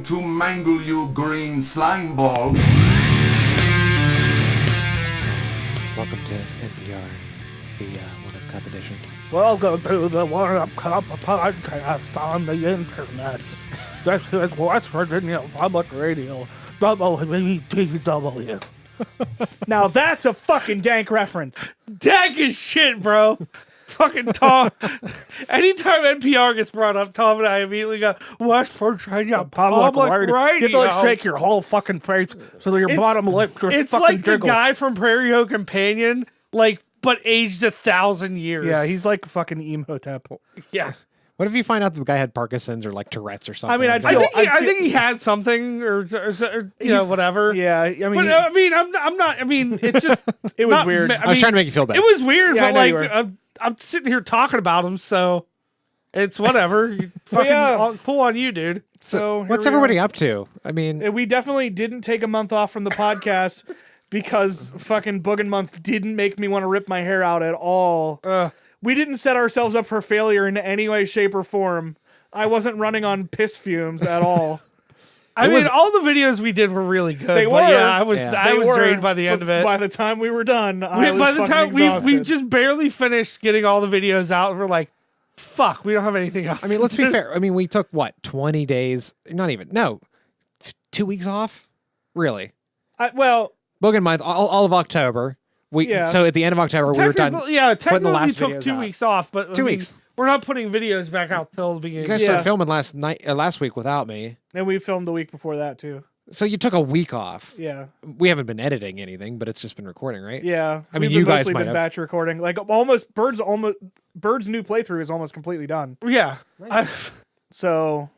to mangle you green slime balls. Welcome to NPR, the One Up Cup edition. Welcome to the One Up Cup podcast on the internet. This is West Virginia Public Radio, WVTW. Now that's a fucking dank reference. Dank as shit, bro. Fucking Tom. Anytime NPR gets brought up, Tom and I immediately go, West Virginia Public Radio. You have to like shake your whole fucking face so that your bottom lip just It's fucking like jiggles. the guy from Prairie Home Companion, like, but aged 1,000 years. Yeah, he's like fucking Imhotep. Yeah. What if you find out that the guy had Parkinson's or like Tourette's or something? I mean, I think he had something or you know, whatever. Yeah, I mean, But I'm not. I mean, it's just it was weird. I was trying to make you feel bad. It was weird, Yeah, I but know you like were. I'm sitting here talking about him, so it's whatever. You fucking yeah. pull on you, dude. So here What's we everybody are. up to? I mean, We definitely didn't take a month off from the podcast because fucking Boogin Month didn't make me want to rip my hair out at all. We didn't set ourselves up for failure in any way, shape, or form. I wasn't running on piss fumes at all. I mean, all the videos we did were really good. They but were. Yeah, I was They were, drained by the end but of it. By the time we were done, I was By the fucking time we exhausted. just barely finished getting all the videos out, and we're like, fuck, we don't have anything else. I mean, let's be fair. I mean, we took what 20 days? Not even. No, 2 weeks off. Really? Well, Bogan month, all of October. So at the end of October, we were done. Yeah, putting the technically we last took videos 2 out. weeks off, but 2 I mean, weeks. We're not putting videos back out till the beginning. You guys started filming last week without me. and we filmed the week before that too. So you took a week off. Yeah, We haven't been editing anything, but it's just been recording, right? yeah. I mean, We've you guys mostly might been have. batch recording. Like Bird's new playthrough is almost completely done. Yeah. So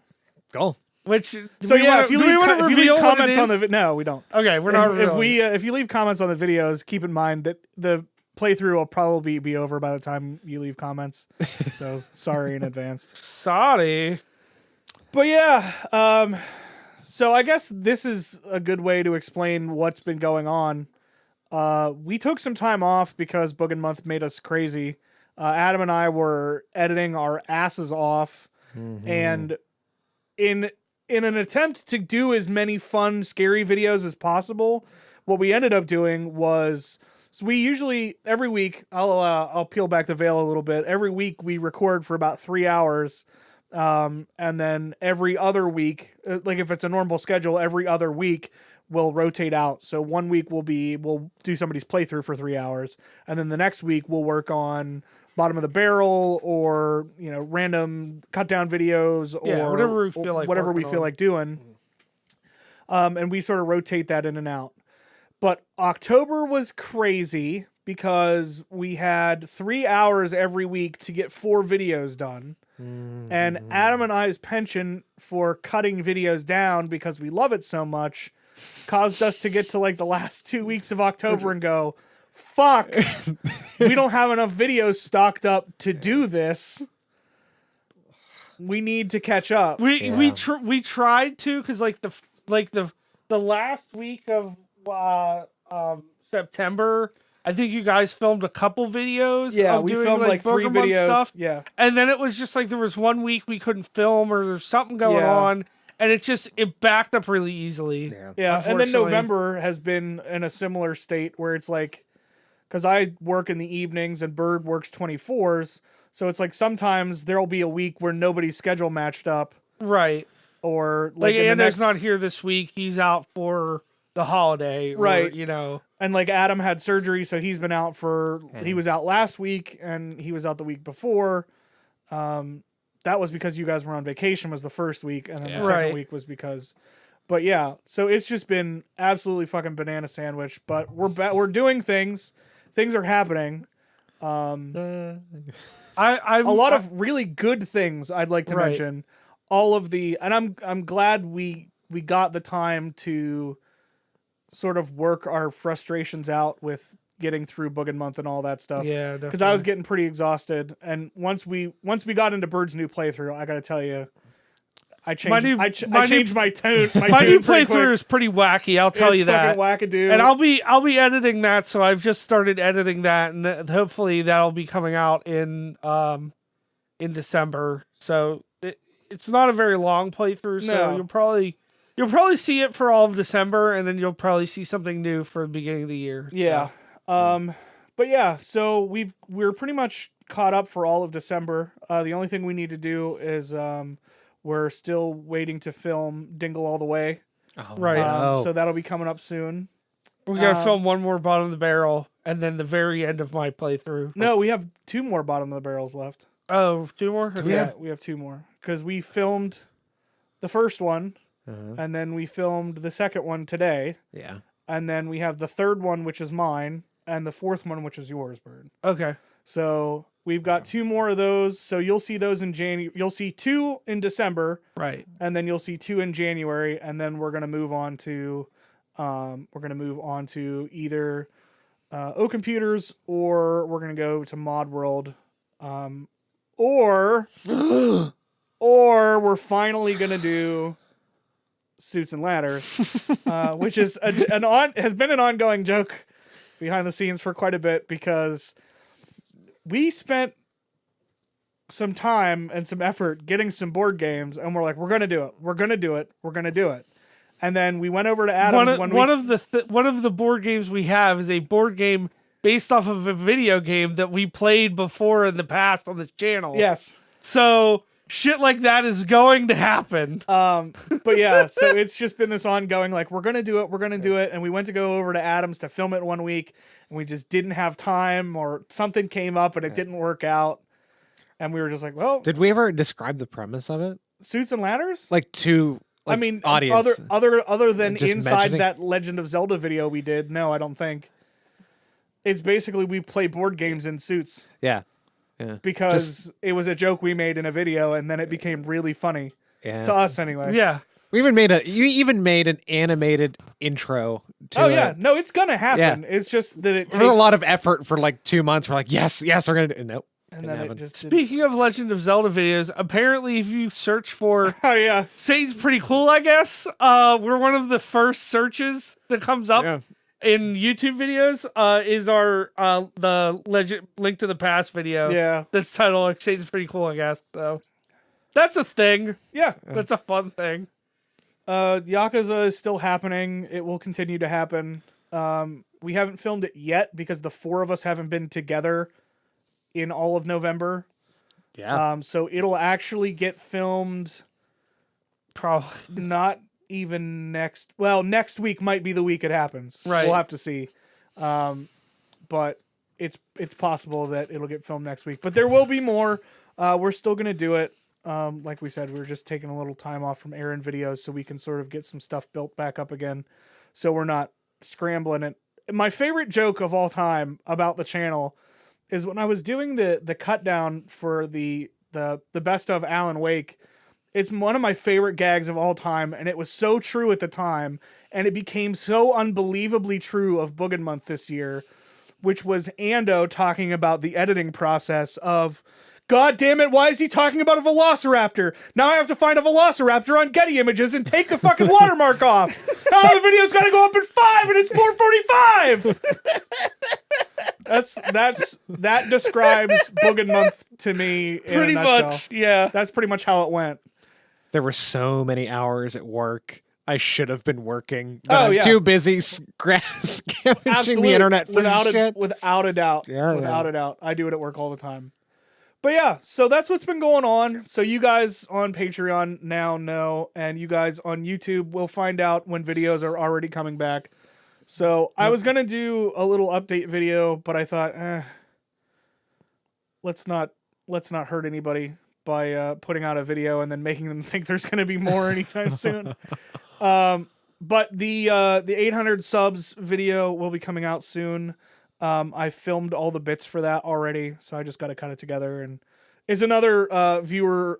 Cool. Which So yeah, if you leave reveal comments on the the no, we don't. okay, we're not If you leave comments on the videos, keep in mind that the playthrough will probably be over by the time you leave comments. So sorry in advance. sorry. But yeah, so I guess this is a good way to explain what's been going on. We took some time off because Boogin Month made us crazy. Adam and I were editing our asses off, and in an attempt to do as many fun, scary videos as possible, what we ended up doing was, so we usually every week, I'll peel back the veil a little bit. Every week we record for about 3 hours, and then every other week, like if it's a normal schedule, every other week we'll rotate out. So one week we'll do somebody's playthrough for 3 hours, and then the next week we'll work on bottom of the barrel or random cut down videos or whatever we feel like doing. And we sort of rotate that in and out. But October was crazy because we had 3 hours every week to get 4 videos done. And Adam and I's penchant for cutting videos down because we love it so much caused us to get to like the last 2 weeks of October and go, fuck, we don't have enough videos stocked up to do this. We need to catch up. We tried to, because the last week of September, I think you guys filmed a couple videos. Yeah, of we doing, filmed like 3 Pokemon videos. stuff. Yeah. And then it was just like there was 1 week we couldn't film or there's something going on. And it backed up really easily. Yeah. And then November has been in a similar state where it's like, because I work in the evenings and Bird works 24s. So it's like sometimes there'll be a week where nobody's schedule matched up. Right. Or like Ando's not here this week. He's out for the holiday. Right. Or, And like Adam had surgery, so he's been out he was out last week and he was out the week before. That was because you guys were on vacation was the first week. And then the second week was because, but yeah, so it's just been absolutely fucking banana sandwich, but we're doing things. Things are happening. A lot of really good things I'd like to mention. All of and I'm glad we got the time to sort of work our frustrations out with getting through Boogin Month and all that stuff. Yeah, definitely. Because I was getting pretty exhausted, and once we got into Bird's new playthrough, I got to tell you, I changed my tone. My new playthrough is pretty wacky. I'll tell you that. It's fucking wackadoo. And I'll be editing that, so I've just started editing that, and hopefully that'll be coming out in December. So it's not a very long playthrough, so you'll probably You'll probably see it for all of December, and then you'll probably see something new for the beginning of the year. Yeah. But yeah, so we're pretty much caught up for all of December. The only thing we need to do is we're still waiting to film Dingle All the Way. Oh, Right. no. So that'll be coming up soon. We gotta film one more bottom of the barrel, and then the very end of my playthrough. No, we have 2 more bottom of the barrels left. Oh, 2 more? we Yeah, have- we have 2 more because we filmed the first one, Uh-huh. and then we filmed the second one today, Yeah. and then we have the third one, which is mine, and the fourth one, which is yours, Bird. Okay. So we've got 2 more of those. So you'll see those in January. You'll see 2 in December, Right. and then you'll see 2 in January, and then we're gonna move on to either O Computers, or we're gonna go to Mod World, or we're finally gonna do Suits and Ladders, which is has been an ongoing joke behind the scenes for quite a bit, because we spent some time and some effort getting some board games, and we're like, we're gonna do it, we're gonna do it, we're gonna do it. And then we went over to Adam's One of the board games we have is a board game based off of a video game that we played before in the past on this channel. Yes. So shit like that is going to happen. But yeah, so it's just been this ongoing, like, we're gonna do it, and we went to go over to Adam's to film it one week, and we just didn't have time, or something came up and it didn't work out, and we were just like, well, Did we ever describe the premise of it? Suits and Ladders? Like to I mean, audience. other than Just inside mentioning- that Legend of Zelda video we did, no, I don't think. It's basically we play board games in suits, Yeah. Yeah. because it was a joke we made in a video, and then it became really funny Yeah. to us anyway. Yeah. You even made an animated intro to Oh yeah, it. no, it's gonna happen. It's just that it There was takes, a lot of effort for like 2 months. We're like, yes, we're gonna do it. Nope. and didn't then it happen. just didn't. Speaking of Legend of Zelda videos, apparently if you search for Oh yeah, Satan's Pretty Cool, I guess, we're one of the first searches that comes up Yeah. in YouTube videos, is our the Legend Link to the Past video. yeah, That's titled like, Satan's Pretty Cool, I guess. So that's a thing. yeah. That's a fun thing. Yakuza is still happening. It will continue to happen. We haven't filmed it yet because the 4 of us haven't been together in all of November. Yeah. So it'll actually get filmed Probably. not even next week might be the week it happens. Right. We'll have to see. But it's possible that it'll get filmed next week. But there will be more. We're still gonna do it. Like we said, we're just taking a little time off from Aaron videos so we can sort of get some stuff built back up again. So we're not scrambling it. My favorite joke of all time about the channel is when I was doing the cut down for the best of Alan Wake. It's one of my favorite gags of all time, and it was so true at the time, and it became so unbelievably true of Boogin Month this year, which was Ando talking about the editing process of, God damn it, why is he talking about a velociraptor? Now I have to find a velociraptor on Getty Images and take the fucking watermark off. Oh, the video's gotta go up at 5 and it's 4:45. That describes Boogin Month to me in Pretty a nutshell. much, yeah. That's pretty much how it went. There were so many hours at work. I should have been working. But Oh, I'm yeah. too busy scavenging Absolutely. the internet for shit. Without a doubt. Yeah, Without a doubt. I do it at work all the time. But yeah, so that's what's been going on. So you guys on Patreon now know, and you guys on YouTube will find out when videos are already coming back. So I was gonna do a little update video, but I thought, let's not hurt anybody by putting out a video and then making them think there's gonna be more anytime soon. But the 800 subs video will be coming out soon. I filmed all the bits for that already, so I just got to cut it together. And it's another viewer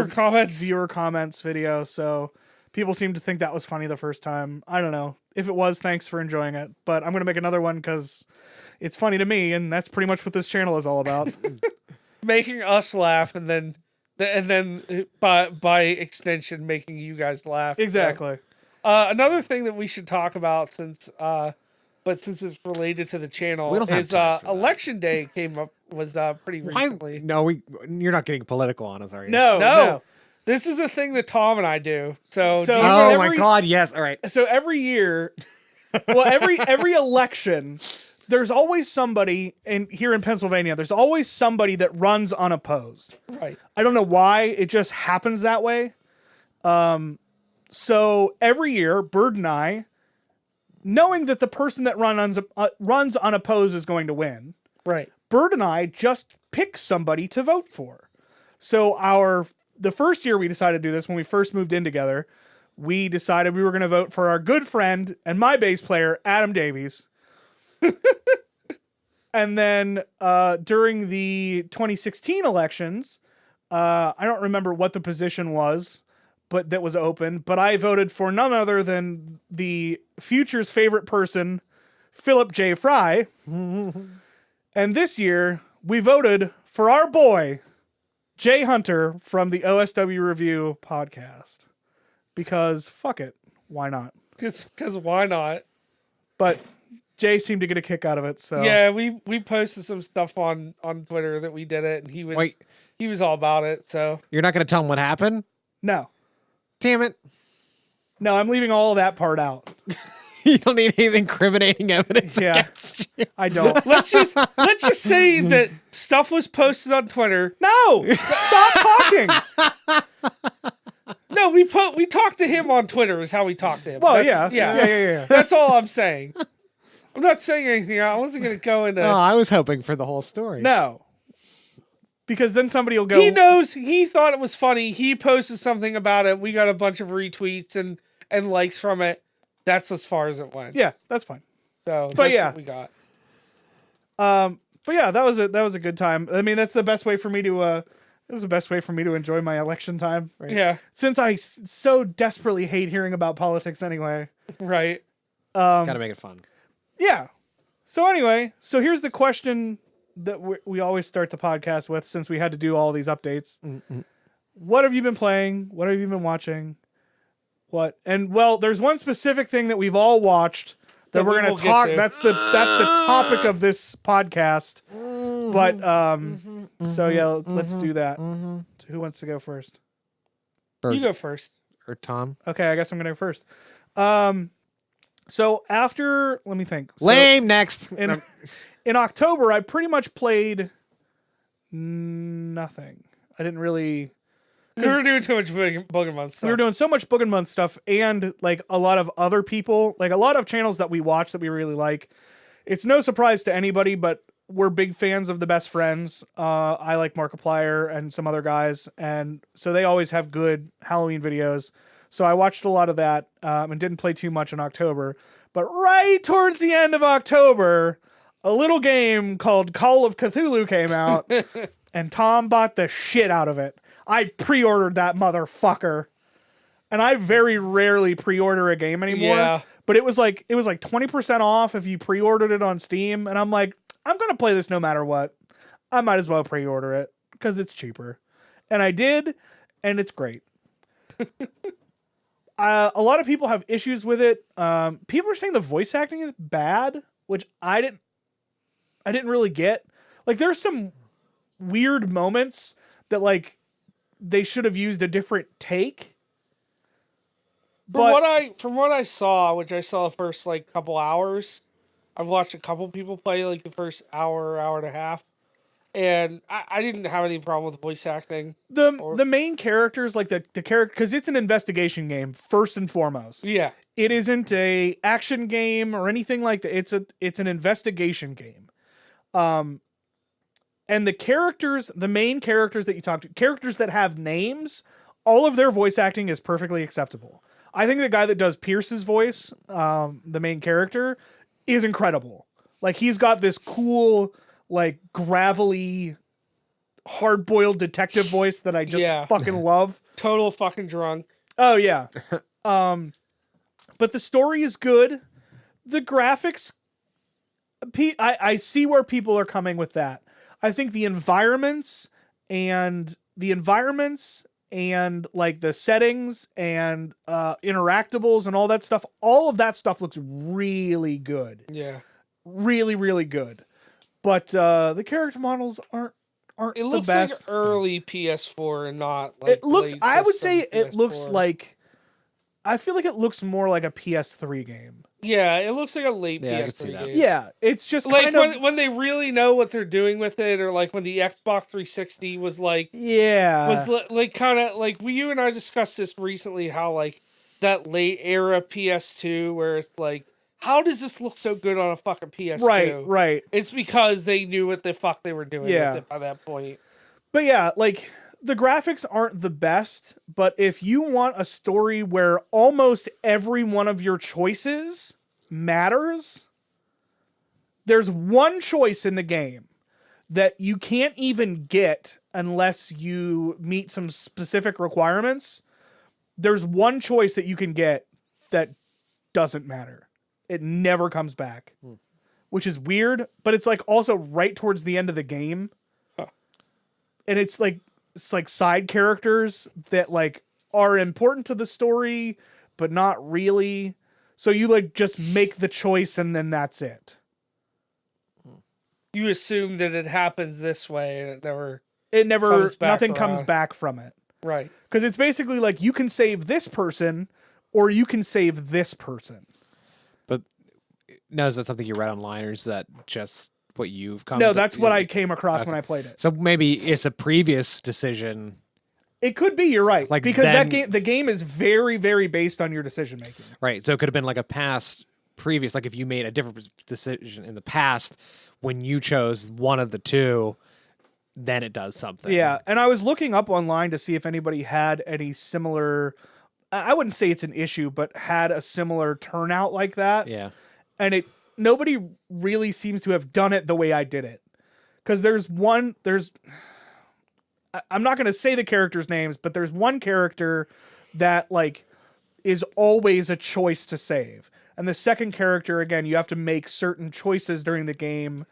comments video. So people seem to think that was funny the first time. I don't know. If it was, thanks for enjoying it. But I'm gonna make another one because it's funny to me, and that's pretty much what this channel is all about. Making us laugh, and then by extension making you guys laugh. Exactly. Another thing that we should talk about, since it's related to the channel, We don't have is time for that. Election Day was pretty recently. You're not getting political on us, are you? No. This is the thing that Tom and I do. So, So- do you- Oh every- my God! Yes. All right. So every year, well, every election, there's always somebody, and here in Pennsylvania, there's always somebody that runs unopposed. right. I don't know why, it just happens that way. So every year, Bird and I, knowing that the person that runs unopposed is going to win, Right. Bird and I just pick somebody to vote for. So the first year we decided to do this, when we first moved in together, we decided we were going to vote for our good friend and my bass player, Adam Davies. And then during the 2016 elections, I don't remember what the position was, but that was open. But I voted for none other than the future's favorite person, Philip J. Fry. And this year, we voted for our boy, Jay Hunter from the OSW Review podcast. Because fuck it. Why not? Because why not? But Jay seemed to get a kick out of it. So Yeah, we posted some stuff on Twitter that we did it, and he was all about it. So You're not going to tell him what happened? No. Damn it! No, I'm leaving all of that part out. You don't need any incriminating evidence Yeah. against you. I don't. let's just say that stuff was posted on Twitter. No! Stop talking! No, we talked to him on Twitter. Is how we talked to him. Well, That's- yeah. That's all I'm saying. I'm not saying anything. I wasn't going to go into. Oh, I was hoping for the whole story. No. Because then somebody will go, He knows. He thought it was funny. He posted something about it. We got a bunch of retweets and likes from it. That's as far as it went. yeah, that's fine. So, But that's yeah. what we got. But yeah, that was a good time. I mean, that's the best way for me to enjoy my election time. Right. Yeah. Since I so desperately hate hearing about politics anyway. Right. Gotta make it fun. Yeah. So anyway, so here's the question that we always start the podcast with, since we had to do all these updates. What have you been playing? What have you been watching? What? And well, there's one specific thing that we've all watched that we're we going will to get talk. to. That's the topic of this podcast. But so yeah, let's do that. So who wants to go first? Bird You go first. or Tom? Okay, I guess I'm going to go first. So after, let me think. So Lame. Next. in October, I pretty much played nothing. I didn't really. We were doing too much Pokemon stuff. We were doing so much Book and Month stuff, and like a lot of other people, like a lot of channels that we watch that we really like. It's no surprise to anybody, but we're big fans of the Best Friends. I like Markiplier and some other guys, and so they always have good Halloween videos. So I watched a lot of that and didn't play too much in October. But right towards the end of October, a little game called Call of Cthulhu came out, and Tom bought the shit out of it. I pre-ordered that motherfucker. And I very rarely pre-order a game anymore. Yeah. But it was like 20% off if you pre-ordered it on Steam. And I'm like, I'm going to play this no matter what. I might as well pre-order it because it's cheaper. And I did, and it's great. A lot of people have issues with it. People are saying the voice acting is bad, which I didn't really get. Like, there's some weird moments that like they should have used a different take. From what I saw, which I saw the first like couple hours, I've watched a couple people play like the first hour and a half, and I didn't have any problem with voice acting. The main characters, like the character, because it's an investigation game first and foremost. Yeah, It isn't a action game or anything like that. It's an investigation game. And the characters, the main characters that you talk to, characters that have names, all of their voice acting is perfectly acceptable. I think the guy that does Pierce's voice, the main character, is incredible. Like, he's got this cool, like, gravelly, hard-boiled detective voice that I just fucking love. total fucking drunk. Oh, yeah. But the story is good. The graphics, I see where people are coming with that. I think the environments and like the settings and interactables and all that stuff looks really good. Yeah, Really, really good. But the character models aren't aren't It the looks like best. early PS4 and not like It looks. late I would system say it looks PS4. like. I feel like it looks more like a PS3 game. Yeah, it looks like a late Yeah, I could see PS3 that. game. Yeah, it's just Like kind of. when they really know what they're doing with it, or like when the Xbox 360 was like Yeah. like kind of like you and I discussed this recently, how like that late era PS2 where it's like, how does this look so good on a fucking PS2? Right. It's because they knew what the fuck they were doing Yeah. with it by that point. But yeah, like the graphics aren't the best, but if you want a story where almost every one of your choices matters, there's one choice in the game that you can't even get unless you meet some specific requirements. There's one choice that you can get that doesn't matter. It never comes back, which is weird, but it's like also right towards the end of the game. And it's like side characters that like are important to the story, but not really. So you like just make the choice and then that's it. You assume that it happens this way and Nothing comes back from it. Right. Because it's basically like you can save this person or you can save this person. But now, is that something you read online, or is that just what you've come? No, that's what I came across when I played it. So maybe it's a previous decision. It could be, you're right. Like because then- the game is very, very based on your decision making. Right. So it could have been like a previous, like if you made a different decision in the past, when you chose one of the two, then it does something. Yeah, and I was looking up online to see if anybody had any similar, I wouldn't say it's an issue, but had a similar turnout like that. Yeah. And nobody really seems to have done it the way I did it. Because I'm not going to say the characters' names, but there's one character that like is always a choice to save. And the second character, again, you have to make certain choices during the game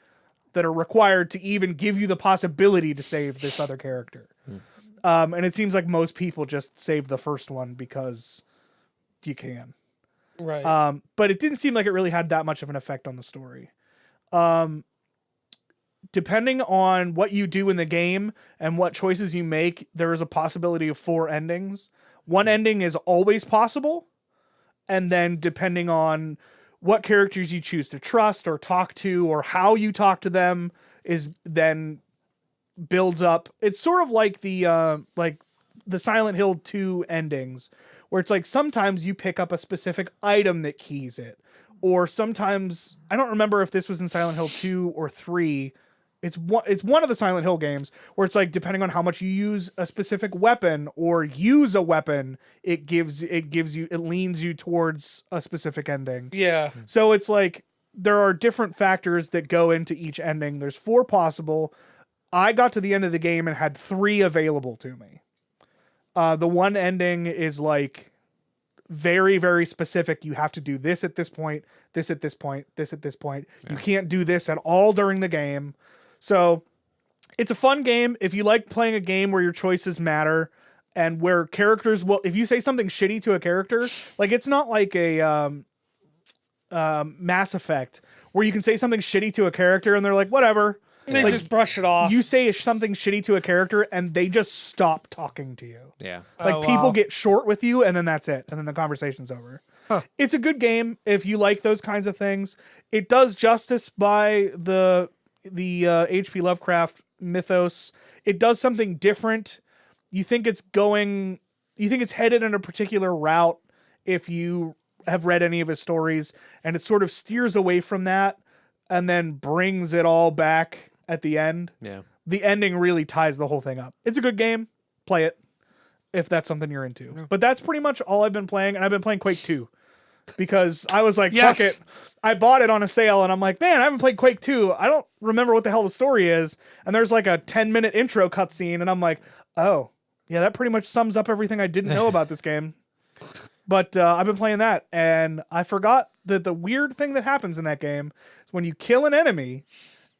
that are required to even give you the possibility to save this other character. And it seems like most people just save the first one because you can. Right. But it didn't seem like it really had that much of an effect on the story. Depending on what you do in the game and what choices you make, there is a possibility of 4 endings. One ending is always possible. And then depending on what characters you choose to trust or talk to or how you talk to them is then builds up. It's sort of like the Silent Hill 2 endings, where it's like sometimes you pick up a specific item that keys it. Or sometimes, I don't remember if this was in Silent Hill 2 or 3. It's one of the Silent Hill games where it's like depending on how much you use a specific weapon or use a weapon, it leans you towards a specific ending. Yeah. So it's like there are different factors that go into each ending. There's 4 possible. I got to the end of the game and had 3 available to me. The one ending is like very, very specific. You have to do this at this point, this at this point, this at this point. Yeah. You can't do this at all during the game. So it's a fun game. If you like playing a game where your choices matter and where characters will, if you say something shitty to a character, like it's not like a Mass Effect where you can say something shitty to a character and they're like, whatever. They like, just brush it off. You say something shitty to a character and they just stop talking to you. Yeah. Like people get short with you and then that's it. And then the conversation's over. Huh. It's a good game if you like those kinds of things. It does justice by the H.P. Lovecraft mythos. It does something different. You think it's headed in a particular route if you have read any of his stories, and it sort of steers away from that and then brings it all back at the end. Yeah. The ending really ties the whole thing up. It's a good game. Play it if that's something you're into. Yeah. But that's pretty much all I've been playing, and I've been playing Quake 2. Because I was like, yes. Fuck it. I bought it on a sale and I'm like, man, I haven't played Quake 2. I don't remember what the hell the story is. And there's like a 10-minute intro cutscene and I'm like, oh, yeah, that pretty much sums up everything I didn't know about this game. But I've been playing that and I forgot that the weird thing that happens in that game is when you kill an enemy,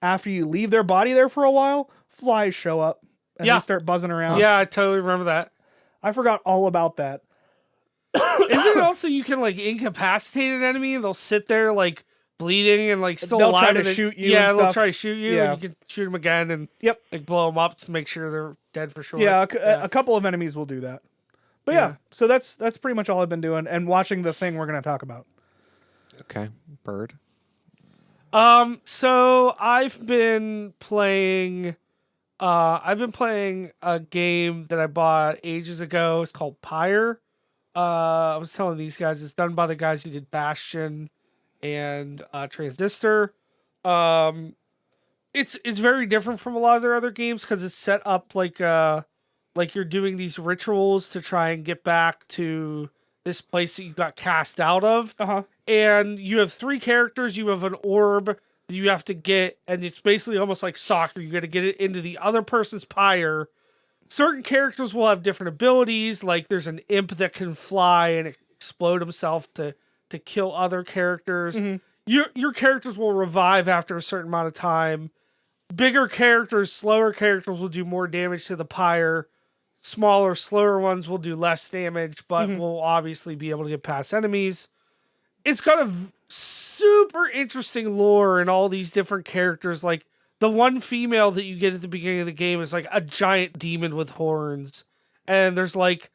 after you leave their body there for a while, flies show up and they start buzzing around. Yeah, I totally remember that. I forgot all about that. Isn't it also you can like incapacitate an enemy and they'll sit there like bleeding and like still They'll alive. try to and then- shoot you Yeah, and they'll stuff. try to shoot you. Yeah. And you can shoot them again and Yep. like blow them up to make sure they're dead for sure. Yeah, a couple of enemies will do that. But yeah, Yeah. so that's pretty much all I've been doing and watching the thing we're going to talk about. Okay, Bird. So I've been playing a game that I bought ages ago. It's called Pyre. I was telling these guys it's done by the guys who did Bastion and Transistor. It's very different from a lot of their other games because it's set up like you're doing these rituals to try and get back to this place that you got cast out of. And you have 3 characters. You have an orb that you have to get, and it's basically almost like soccer. You got to get it into the other person's pyre. Certain characters will have different abilities. Like there's an imp that can fly and explode himself to kill other characters. Your characters will revive after a certain amount of time. Bigger characters, slower characters will do more damage to the pyre. Smaller, slower ones will do less damage, but will obviously be able to get past enemies. It's got a super interesting lore and all these different characters. Like the one female that you get at the beginning of the game is like a giant demon with horns. And there's like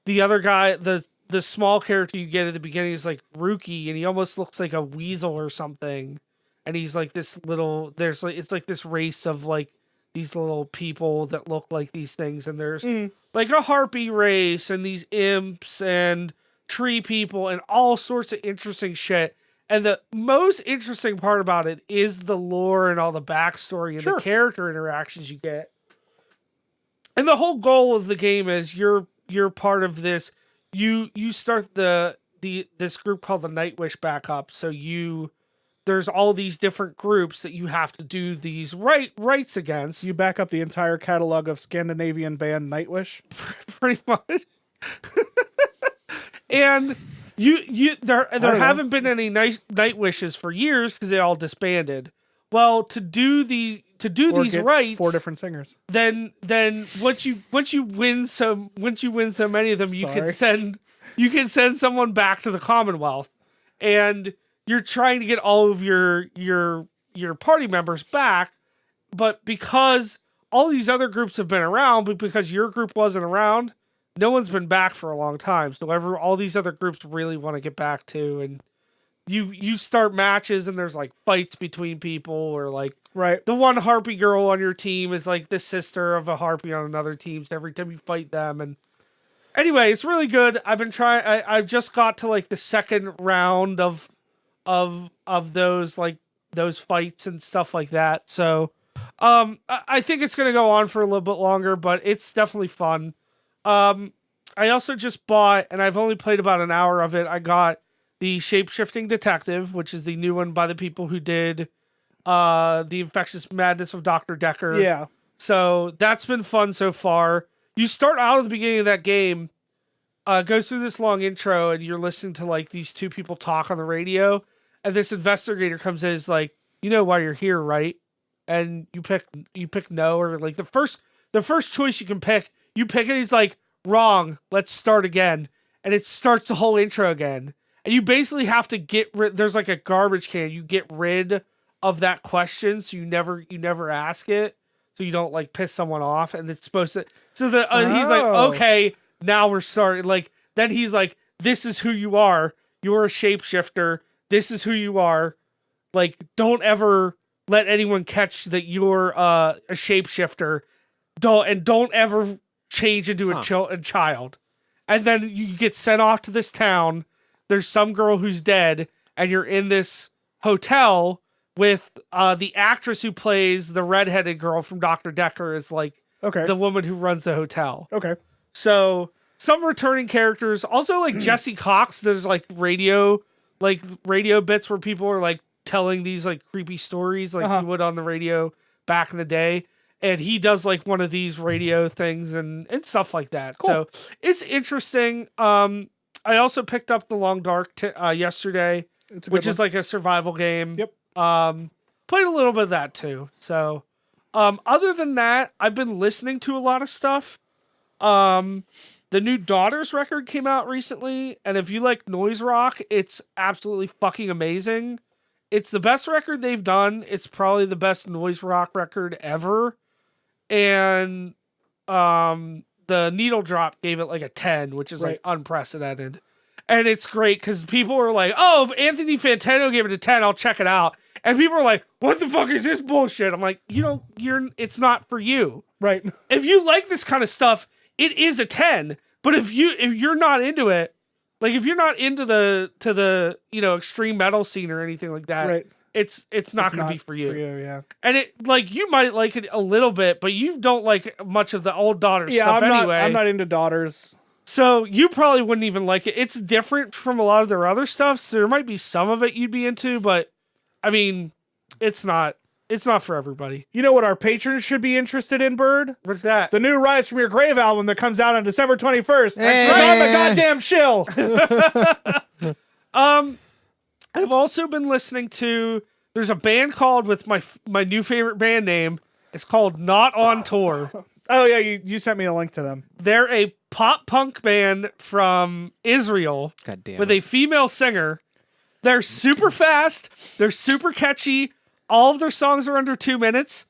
the other guy, the small character you get at the beginning is like Rookie, and he almost looks like a weasel or something. And he's like this little, it's like this race of like these little people that look like these things. And there's like a harpy race and these imps and tree people and all sorts of interesting shit. And the most interesting part about it is the lore and all the backstory and the character interactions you get. And the whole goal of the game is you're part of this. You start this group called the Nightwish back up. So there's all these different groups that you have to do these rights against. You back up the entire catalog of Scandinavian band Nightwish. Pretty much. And there haven't been any Nightwishes for years because they all disbanded. Well, to do these rights, 4 different singers. Then once you win so many of them, you can send someone back to the Commonwealth, and you're trying to get all of your party members back, but because all these other groups have been around, but because your group wasn't around, no one's been back for a long time. So all these other groups really want to get back to, and you start matches and there's like fights between people, or like the one harpy girl on your team is like the sister of a harpy on another team. So every time you fight them, and anyway, it's really good. I've been trying. I just got to like the second round of those fights and stuff like that. So I think it's gonna go on for a little bit longer, but it's definitely fun. I also just bought, and I've only played about an hour of it, I got the Shape-Shifting Detective, which is the new one by the people who did The Infectious Madness of Dr. Decker. Yeah. So that's been fun so far. You start out at the beginning of that game, goes through this long intro, and you're listening to like these 2 people talk on the radio, and this investigator comes in and is like, you know why you're here, right? And you pick no, or like the first choice you can pick, you pick it, he's like, wrong, let's start again. And it starts the whole intro again. And you basically have to get rid, there's like a garbage can, you get rid of that question, so you never ask it, so you don't like piss someone off. And it's supposed to, so he's like, okay, now we're starting. Like, then he's like, this is who you are, you're a shapeshifter, this is who you are. Like, don't ever let anyone catch that you're a shapeshifter. Don't ever change into a child. And then you get sent off to this town. There's some girl who's dead, and you're in this hotel with the actress who plays the redheaded girl from Dr. Decker is like the woman who runs the hotel. Okay. So some returning characters, also like Jesse Cox. There's like radio bits where people are like telling these like creepy stories like you would on the radio back in the day. And he does like one of these radio things and stuff like that. Cool. So it's interesting. I also picked up The Long Dark yesterday, which is like a survival game. Yep. Played a little bit of that too. So other than that, I've been listening to a lot of stuff. The new Daughters record came out recently, and if you like noise rock, it's absolutely fucking amazing. It's the best record they've done. It's probably the best noise rock record ever. And the Needle Drop gave it like a 10, which is like unprecedented. And it's great because people are like, oh, if Anthony Fantano gave it a 10, I'll check it out. And people are like, what the fuck is this bullshit? I'm like, it's not for you. Right. If you like this kind of stuff, it is a 10. But if you're not into it, like if you're not into the extreme metal scene or anything like that, Right. it's not going to be for you. Yeah. And it like you might like it a little bit, but you don't like much of the old Daughter stuff anyway. I'm not into Daughters. So you probably wouldn't even like it. It's different from a lot of their other stuff. So there might be some of it you'd be into, but I mean, it's not for everybody. You know what our patrons should be interested in, Bird? What's that? The new Rise From Your Grave album that comes out on December 21st. Hey. I'm a goddamn shill. I've also been listening to. There's a band called with my new favorite band name. It's called Not on Tour. Oh yeah, you sent me a link to them. They're a pop punk band from Israel God damn with it. a female singer. They're super fast. They're super catchy. All of their songs are under 2 minutes.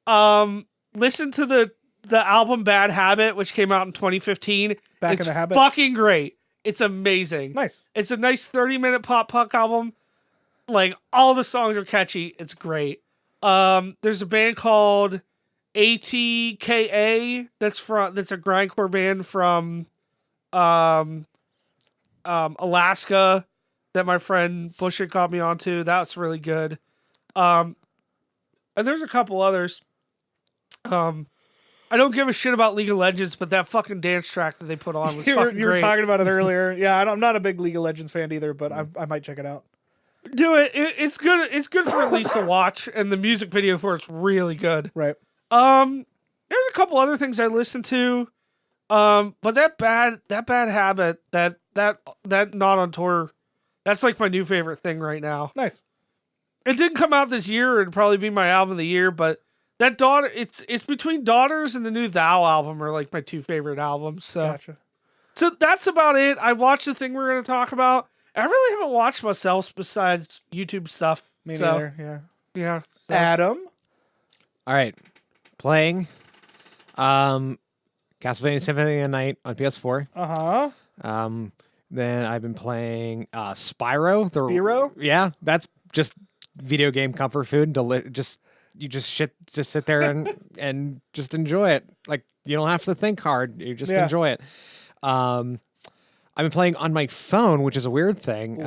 Listen to the album Bad Habit, which came out in 2015. Back in the Habit. Fucking great. It's amazing. Nice. It's a nice 30-minute pop punk album. Like all the songs are catchy. It's great. There's a band called ATKA that's a grindcore band from Alaska that my friend Bushit got me onto. That's really good. And there's a couple others. I don't give a shit about League of Legends, but that fucking dance track that they put on was You fucking were great. talking about it earlier. Yeah, I'm not a big League of Legends fan either, but I might check it out. Do it. It's good. It's good for at least to watch, and the music video for it's really good. Right. There's a couple other things I listened to. But that bad habit, that Not on Tour, that's like my new favorite thing right now. Nice. It didn't come out this year. It'd probably be my album of the year, but that Daughter, it's between Daughters and the new Thou album are like my two favorite albums. So, Gotcha. so that's about it. I watched the thing we're going to talk about. I really haven't watched much else besides YouTube stuff. Me So, neither. Yeah. Yeah. So. Adam. All right. Playing Castlevania Symphony of the Night on PS4. Then I've been playing Spyro. Spyro? Yeah, that's just video game comfort food. You just sit there and just enjoy it. Like you don't have to think hard. You just enjoy it. I've been playing on my phone, which is a weird thing.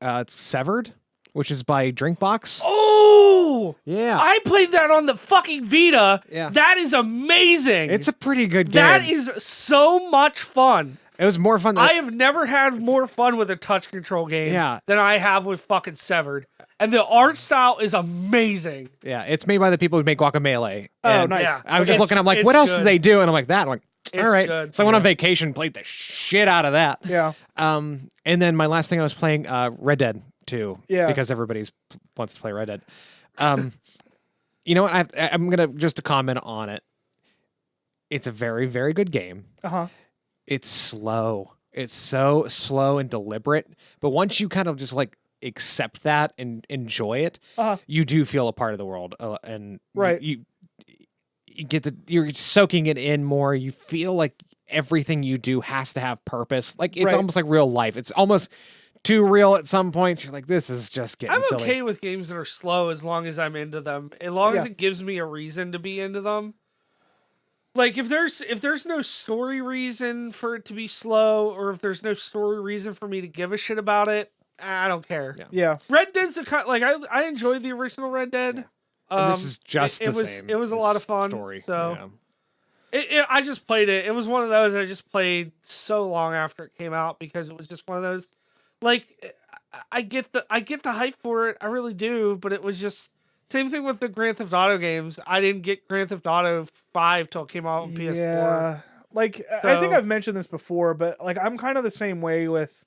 It's Severed, which is by Drinkbox. Oh! Yeah. I played that on the fucking Vita. Yeah. That is amazing. It's a pretty good game. That is so much fun. It was more fun than I have never had more fun with a touch control game than I have with fucking Severed. And the art style is amazing. Yeah, it's made by the people who make Guacamelee. Oh, And nice. Yeah. I was just looking, I'm like, It's what else good. do they do? And I'm like, that. I'm like, all It's right. good. So I went on vacation, played the shit out of that. Yeah. And then my last thing I was playing Red Dead 2. Yeah. Because everybody wants to play Red Dead. You know what? I'm going to just comment on it. It's a very, very good game. Uh-huh. It's slow. It's so slow and deliberate. But once you kind of just like accept that and enjoy it, you do feel a part of the world. And Right. you get you're soaking it in more. You feel like everything you do has to have purpose. Like it's Right. almost like real life. It's almost too real at some points. You're like, this is just getting I'm silly. okay with games that are slow as long as I'm into them. As long as Yeah. it gives me a reason to be into them. Like if there's no story reason for it to be slow, or if there's no story reason for me to give a shit about it, I don't care. Yeah. Yeah. Red Dead's a kind like I enjoyed the original Red Dead. And this is just it the was same. it was a lot of fun. Story. So Yeah. I just played it. It was one of those I just played so long after it came out because it was just one of those. Like I get the hype for it. I really do, but it was just same thing with the Grand Theft Auto games. I didn't get Grand Theft Auto 5 till it came out on PS4. Yeah. Like I think So- I've mentioned this before, but like I'm kind of the same way with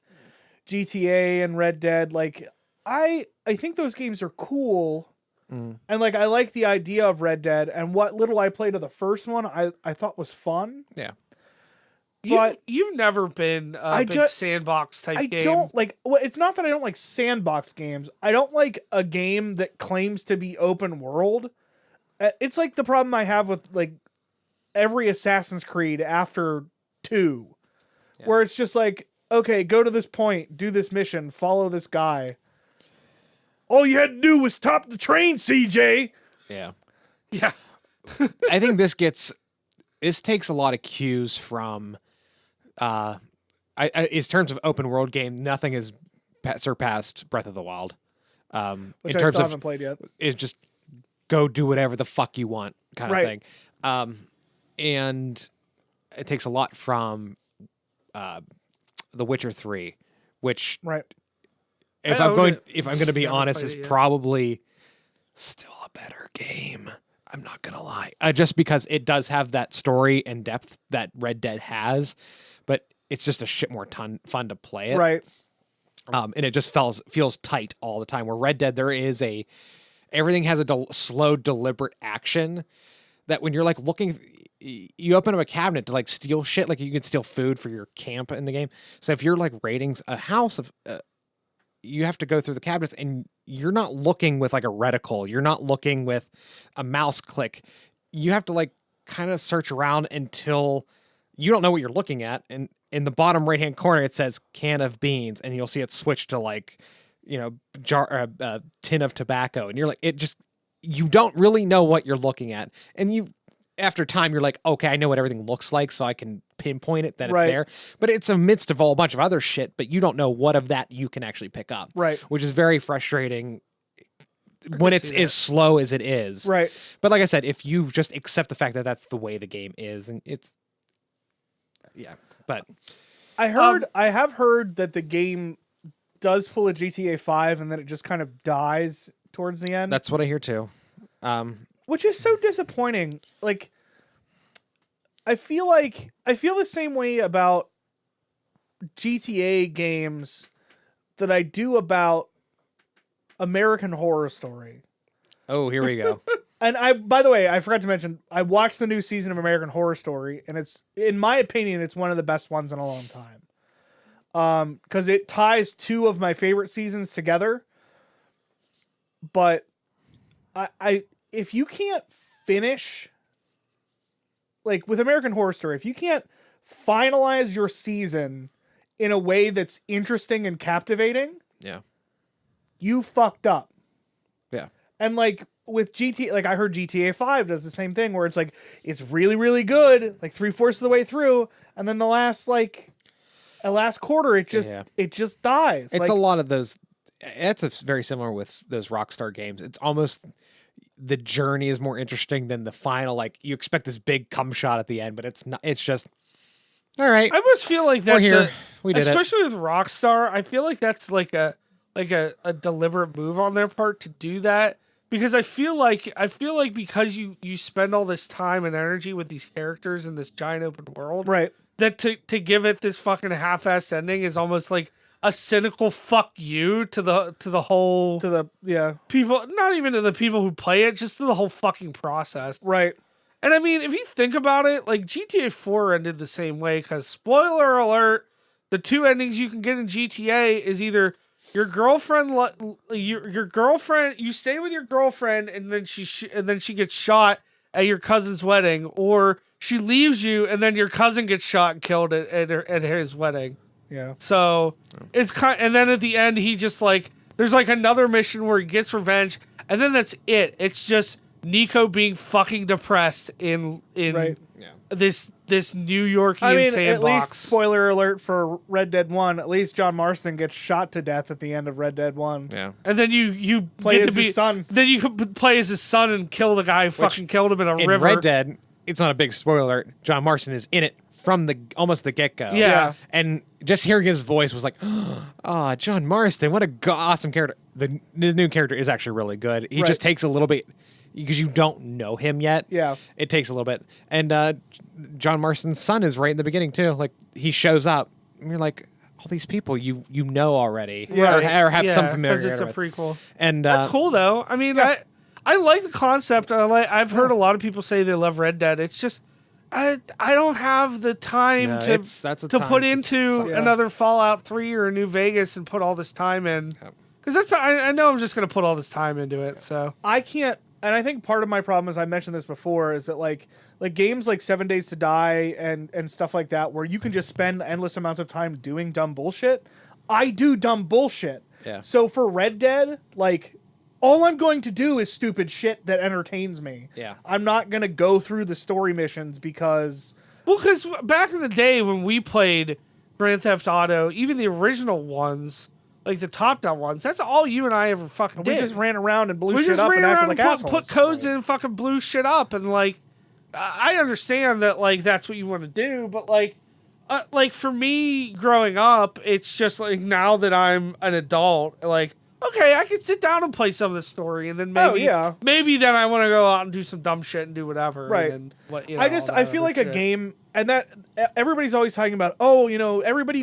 GTA and Red Dead. Like I think those games are cool. Mm. And like I like the idea of Red Dead, and what little I played of the first one I thought was fun. Yeah. You've never been a big sandbox type game. I don't like. Well, it's not that I don't like sandbox games. I don't like a game that claims to be open world. It's like the problem I have with like every Assassin's Creed after 2, where it's just like, okay, go to this point, do this mission, follow this guy. All you had to do was stop the train, CJ. Yeah. Yeah. I think this takes a lot of cues from, in terms of open world game, nothing has surpassed Breath of the Wild. Which I still haven't played yet. It's just go do whatever the fuck you want kind of thing. And it takes a lot from The Witcher 3, which if I'm going to be honest, is probably still a better game. I'm not gonna lie, just because it does have that story and depth that Red Dead has, but it's just a shit more fun to play it. Right. And it just feels tight all the time. Where Red Dead, everything has a slow, deliberate action that when you're like looking, you open up a cabinet to like steal shit. Like you can steal food for your camp in the game. So if you're like raiding a house you have to go through the cabinets and you're not looking with like a reticle. You're not looking with a mouse click. You have to like kind of search around until you don't know what you're looking at. And in the bottom right-hand corner, it says can of beans, and you'll see it switch to like, tin of tobacco. And you're like, you don't really know what you're looking at. And after time, you're like, okay, I know what everything looks like, so I can pinpoint it that it's there. But it's amidst of a bunch of other shit, but you don't know what of that you can actually pick up. Right. Which is very frustrating when it's as slow as it is. Right. But like I said, if you just accept the fact that that's the way the game is, and it's... Yeah, but... I have heard that the game does pull a GTA 5 and then it just kind of dies towards the end. That's what I hear too. Which is so disappointing. Like, I feel the same way about GTA games that I do about American Horror Story. Oh, here we go. And by the way, I forgot to mention, I watched the new season of American Horror Story, and it's, in my opinion, it's one of the best ones in a long time. Because it ties 2 of my favorite seasons together. But if you can't finish, like with American Horror Story, if you can't finalize your season in a way that's interesting and captivating, you fucked up. Yeah. And like with GTA, like I heard GTA 5 does the same thing where it's like, it's really, really good, like 3/4 of the way through, and then the last quarter, it just dies. It's a lot of those. It's very similar with those Rockstar games. It's almost the journey is more interesting than the final. Like you expect this big cum shot at the end, but it's not. It's just all right. I almost feel like that's we did especially with Rockstar. I feel like that's like a deliberate move on their part to do that, because I feel like because you spend all this time and energy with these characters in this giant open world, right? That to give it this fucking half-assed ending is almost like a cynical fuck you to the people, not even to the people who play it, just to the whole fucking process. Right. And I mean, if you think about it, like GTA 4 ended the same way, because spoiler alert, the 2 endings you can get in GTA is either your girlfriend, your girlfriend, you stay with your girlfriend and then she gets shot at your cousin's wedding, or she leaves you and then your cousin gets shot and killed at his wedding. Yeah. So it's and then at the end he just like, there's like another mission where he gets revenge, and then that's it. It's just Nico being fucking depressed in this New Yorkian sandbox. At least, spoiler alert for Red Dead 1, at least John Marston gets shot to death at the end of Red Dead 1. Yeah. And then you play get as to be his son. Then you can play as his son and kill the guy who fucking killed him in a river. In Red Dead, it's not a big spoiler alert. John Marston is in it from almost the get-go. Yeah. And just hearing his voice was like, oh, John Marston, what a awesome character. The new character is actually really good. He just takes a little bit, because you don't know him yet. Yeah. It takes a little bit. And John Marston's son is right in the beginning, too. Like, he shows up, and you're like, all these people you know already. Right. Or have some familiarity because it's a with. prequel. And that's cool, though. I mean, I like the concept. I've heard a lot of people say they love Red Dead. It's just, I don't have the time No, to that's a to time put into Yeah. another Fallout 3 or a New Vegas and put all this time in. Because I know I'm just gonna put all this time into it. So I can't, and I think part of my problem, as I mentioned this before, is that like games like 7 Days to Die and stuff like that, where you can just spend endless amounts of time doing dumb bullshit. I do dumb bullshit. Yeah. So for Red Dead, like, all I'm going to do is stupid shit that entertains me. Yeah. I'm not gonna go through the story missions because because back in the day when we played Grand Theft Auto, even the original ones, like the top-down ones, that's all you and I ever fucking did. we just ran around and blew We shit just up ran and acted around like and assholes. put codes in and fucking blew shit up, and like I understand that like that's what you want to do, but like for me growing up, it's just like now that I'm an adult, like okay, I can sit down and play some of the story, and then maybe then I want to go out and do some dumb shit and do whatever. Right. And then, I feel like a game, and that everybody's always talking about, everybody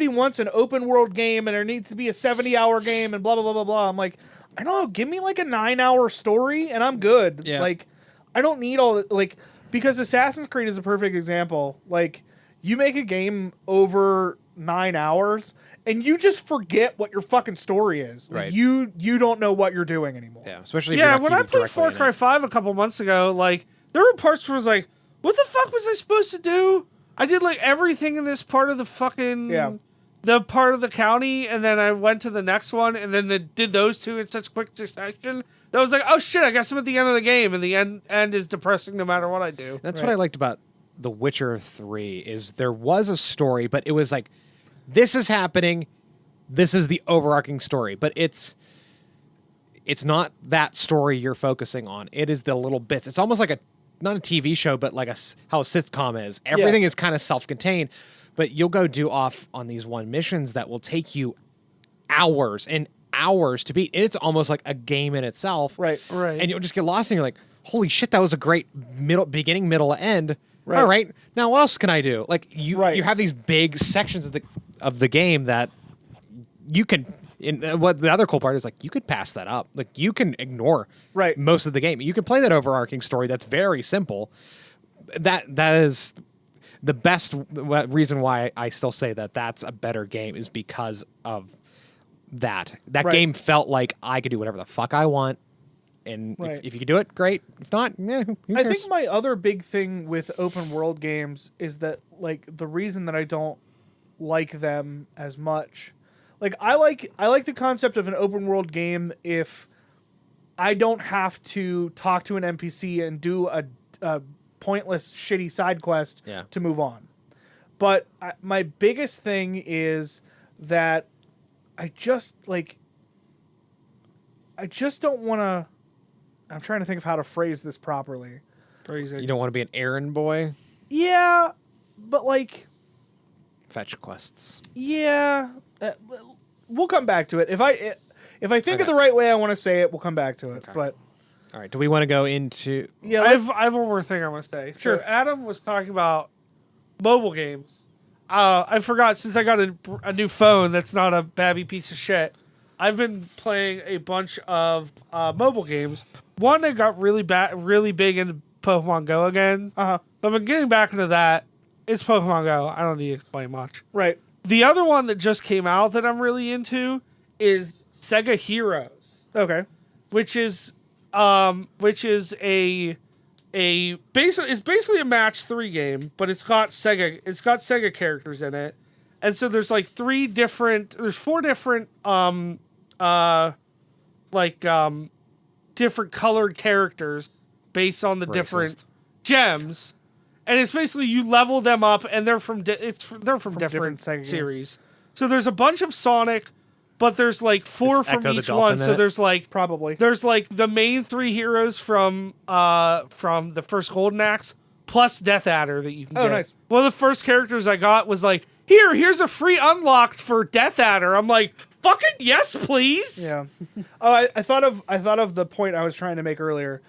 wants an open world game, and there needs to be a 70-hour game, and blah blah blah blah blah. I'm like, I don't know, give me like a 9-hour story, and I'm good. Yeah. Like, I don't need all that, like, because Assassin's Creed is a perfect example. Like, you make a game over 9 hours, and you just forget what your fucking story is. Like, Right. You don't know what you're doing anymore. Yeah, especially if you're not when I keeping played directly Far in Cry it. 5 a couple months ago, like there were parts where I was like, what the fuck was I supposed to do? I did like everything in this part of the fucking the part of the county, and then I went to the next one, and then did those two in such quick succession that I was like, oh shit, I guess I'm at the end of the game, and the end is depressing no matter what I do. That's what I liked about The Witcher 3 is there was a story, but it was like, this is happening, this is the overarching story, but it's not that story you're focusing on. It is the little bits. It's almost like not a TV show, but like how a sitcom is. Everything is kind of self-contained, but you'll go do off on these one missions that will take you hours and hours to beat. And it's almost like a game in itself. Right. And you'll just get lost and you're like, holy shit, that was a great beginning, middle, end. Right. All right, now what else can I do? Like you have these big sections of the game that you can. What the other cool part is, like, you could pass that up. Like, you can ignore most of the game. You can play that overarching story that's very simple. That is the best reason why I still say that that's a better game is because of that. That game felt like I could do whatever the fuck I want. And if you could do it, great. If not, who I cares? think my other big thing with open world games is that, like, the reason that I don't like them as much, like, I like the concept of an open world game if I don't have to talk to an NPC and do a pointless shitty side quest to move on. But my biggest thing is that I just don't want to. I'm trying to think of how to phrase this properly. You don't want to be an errand boy? Yeah, but like... Fetch quests. Yeah. We'll come back to it. If I think of the right way I want to say it, we'll come back to it. Okay. But all right, do we want to go into... Yeah, I have one more thing I want to say. Sure. So Adam was talking about mobile games. I forgot, since I got a new phone that's not a babby piece of shit, I've been playing a bunch of mobile games. One that got really big into Pokemon Go again. But I've been getting back into that. It's Pokemon Go. I don't need to explain much. Right. The other one that just came out that I'm really into is Sega Heroes. Okay. Which is a basically a match 3 game, but it's got Sega characters in it. And so there's like 4 different different colored characters based on the different gems. And it's basically you level them up, and they're from different Sega series. Games. So there's a bunch of Sonic, but there's like 4 from Echo the each Dolphin one. in So it? there's like Probably. there's like the main 3 heroes from the first Golden Axe plus Death Adder that you can get. Oh, nice. One of the first characters I got was like, here's a free unlocked for Death Adder. I'm like, fucking yes, please. Yeah. Oh, I thought of the point I was trying to make earlier.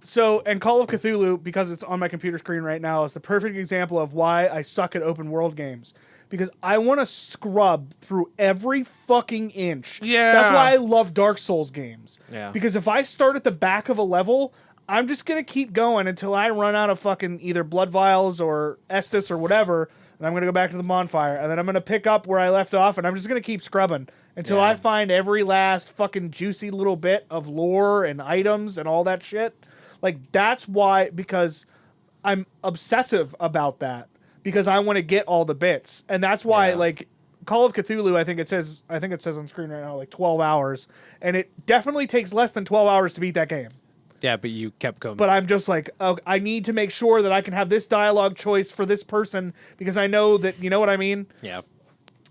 So, and Call of Cthulhu, because it's on my computer screen right now, is the perfect example of why I suck at open world games. Because I want to scrub through every fucking inch. Yeah. That's why I love Dark Souls games. Yeah. Because if I start at the back of a level, I'm just going to keep going until I run out of fucking either blood vials or Estus or whatever, and I'm going to go back to the bonfire, and then I'm going to pick up where I left off, and I'm just going to keep scrubbing until I find every last fucking juicy little bit of lore and items and all that shit. Like, that's why, because I'm obsessive about that, because I want to get all the bits. And that's why, like, Call of Cthulhu, I think it says on screen right now, like 12 hours, and it definitely takes less than 12 hours to beat that game. Yeah, but you kept going. But I'm just like, oh, I need to make sure that I can have this dialogue choice for this person because I know that, you know what I mean? Yeah.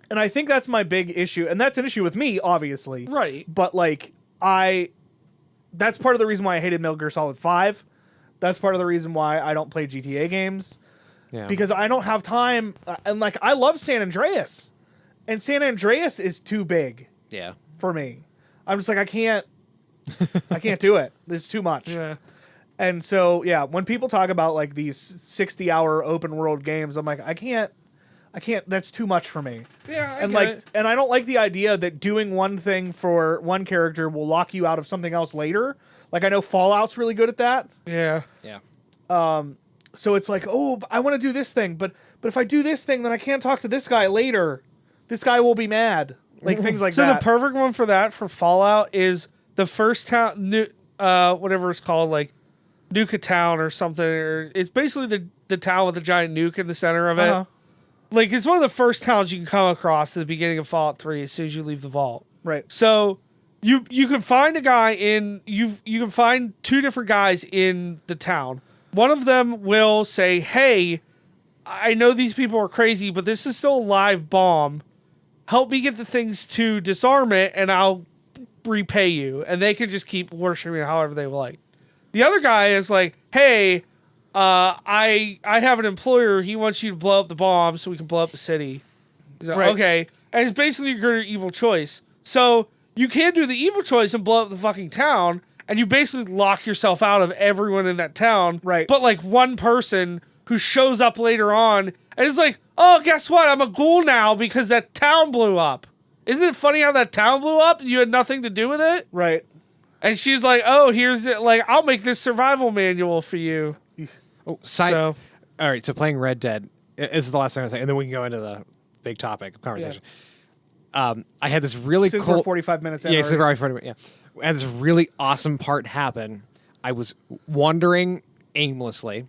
And I think that's my big issue. And that's an issue with me, obviously. Right. But, like, that's part of the reason why I hated Metal Gear Solid 5. That's part of the reason why I don't play GTA games. Yeah. Because I don't have time. And, like, I love San Andreas. And San Andreas is too big for me. I'm just like, I can't do it. It's too much. Yeah. And so, yeah, when people talk about like these 60-hour open world games, I'm like, I can't, that's too much for me. Yeah. And I don't like the idea that doing one thing for one character will lock you out of something else later. Like, I know Fallout's really good at that. Yeah. Yeah. So it's like, oh, I want to do this thing, but if I do this thing, then I can't talk to this guy later. This guy will be mad. Like, things like that. So the perfect one for that, for Fallout, is the first town, whatever it's called, like Nuka Town or something. Or it's basically the town with the giant nuke in the center of it. Like, it's one of the first towns you can come across at the beginning of Fallout 3 as soon as you leave the vault. Right. So you can find a guy you can find two different guys in the town. One of them will say, hey, I know these people are crazy, but this is still a live bomb. Help me get the things to disarm it, and I'll repay you. And they can just keep worshiping it however they like. The other guy is like, hey, I have an employer. He wants you to blow up the bomb so we can blow up the city. He's like, okay. And it's basically your evil choice. So you can do the evil choice and blow up the fucking town, and you basically lock yourself out of everyone in that town. Right. But like one person who shows up later on and is like, oh, guess what? I'm a ghoul now because that town blew up. Isn't it funny how that town blew up and you had nothing to do with it? Right. And she's like, oh, here's it. Like, I'll make this survival manual for you. Oh, So- all right, so playing Red Dead is the last thing I say, and then we can go into the big topic of conversation. I had this really Since cool... we're 45 minutes in. Yeah, already. so already 40 minutes, yeah. I had this really awesome part happen. I was wandering aimlessly.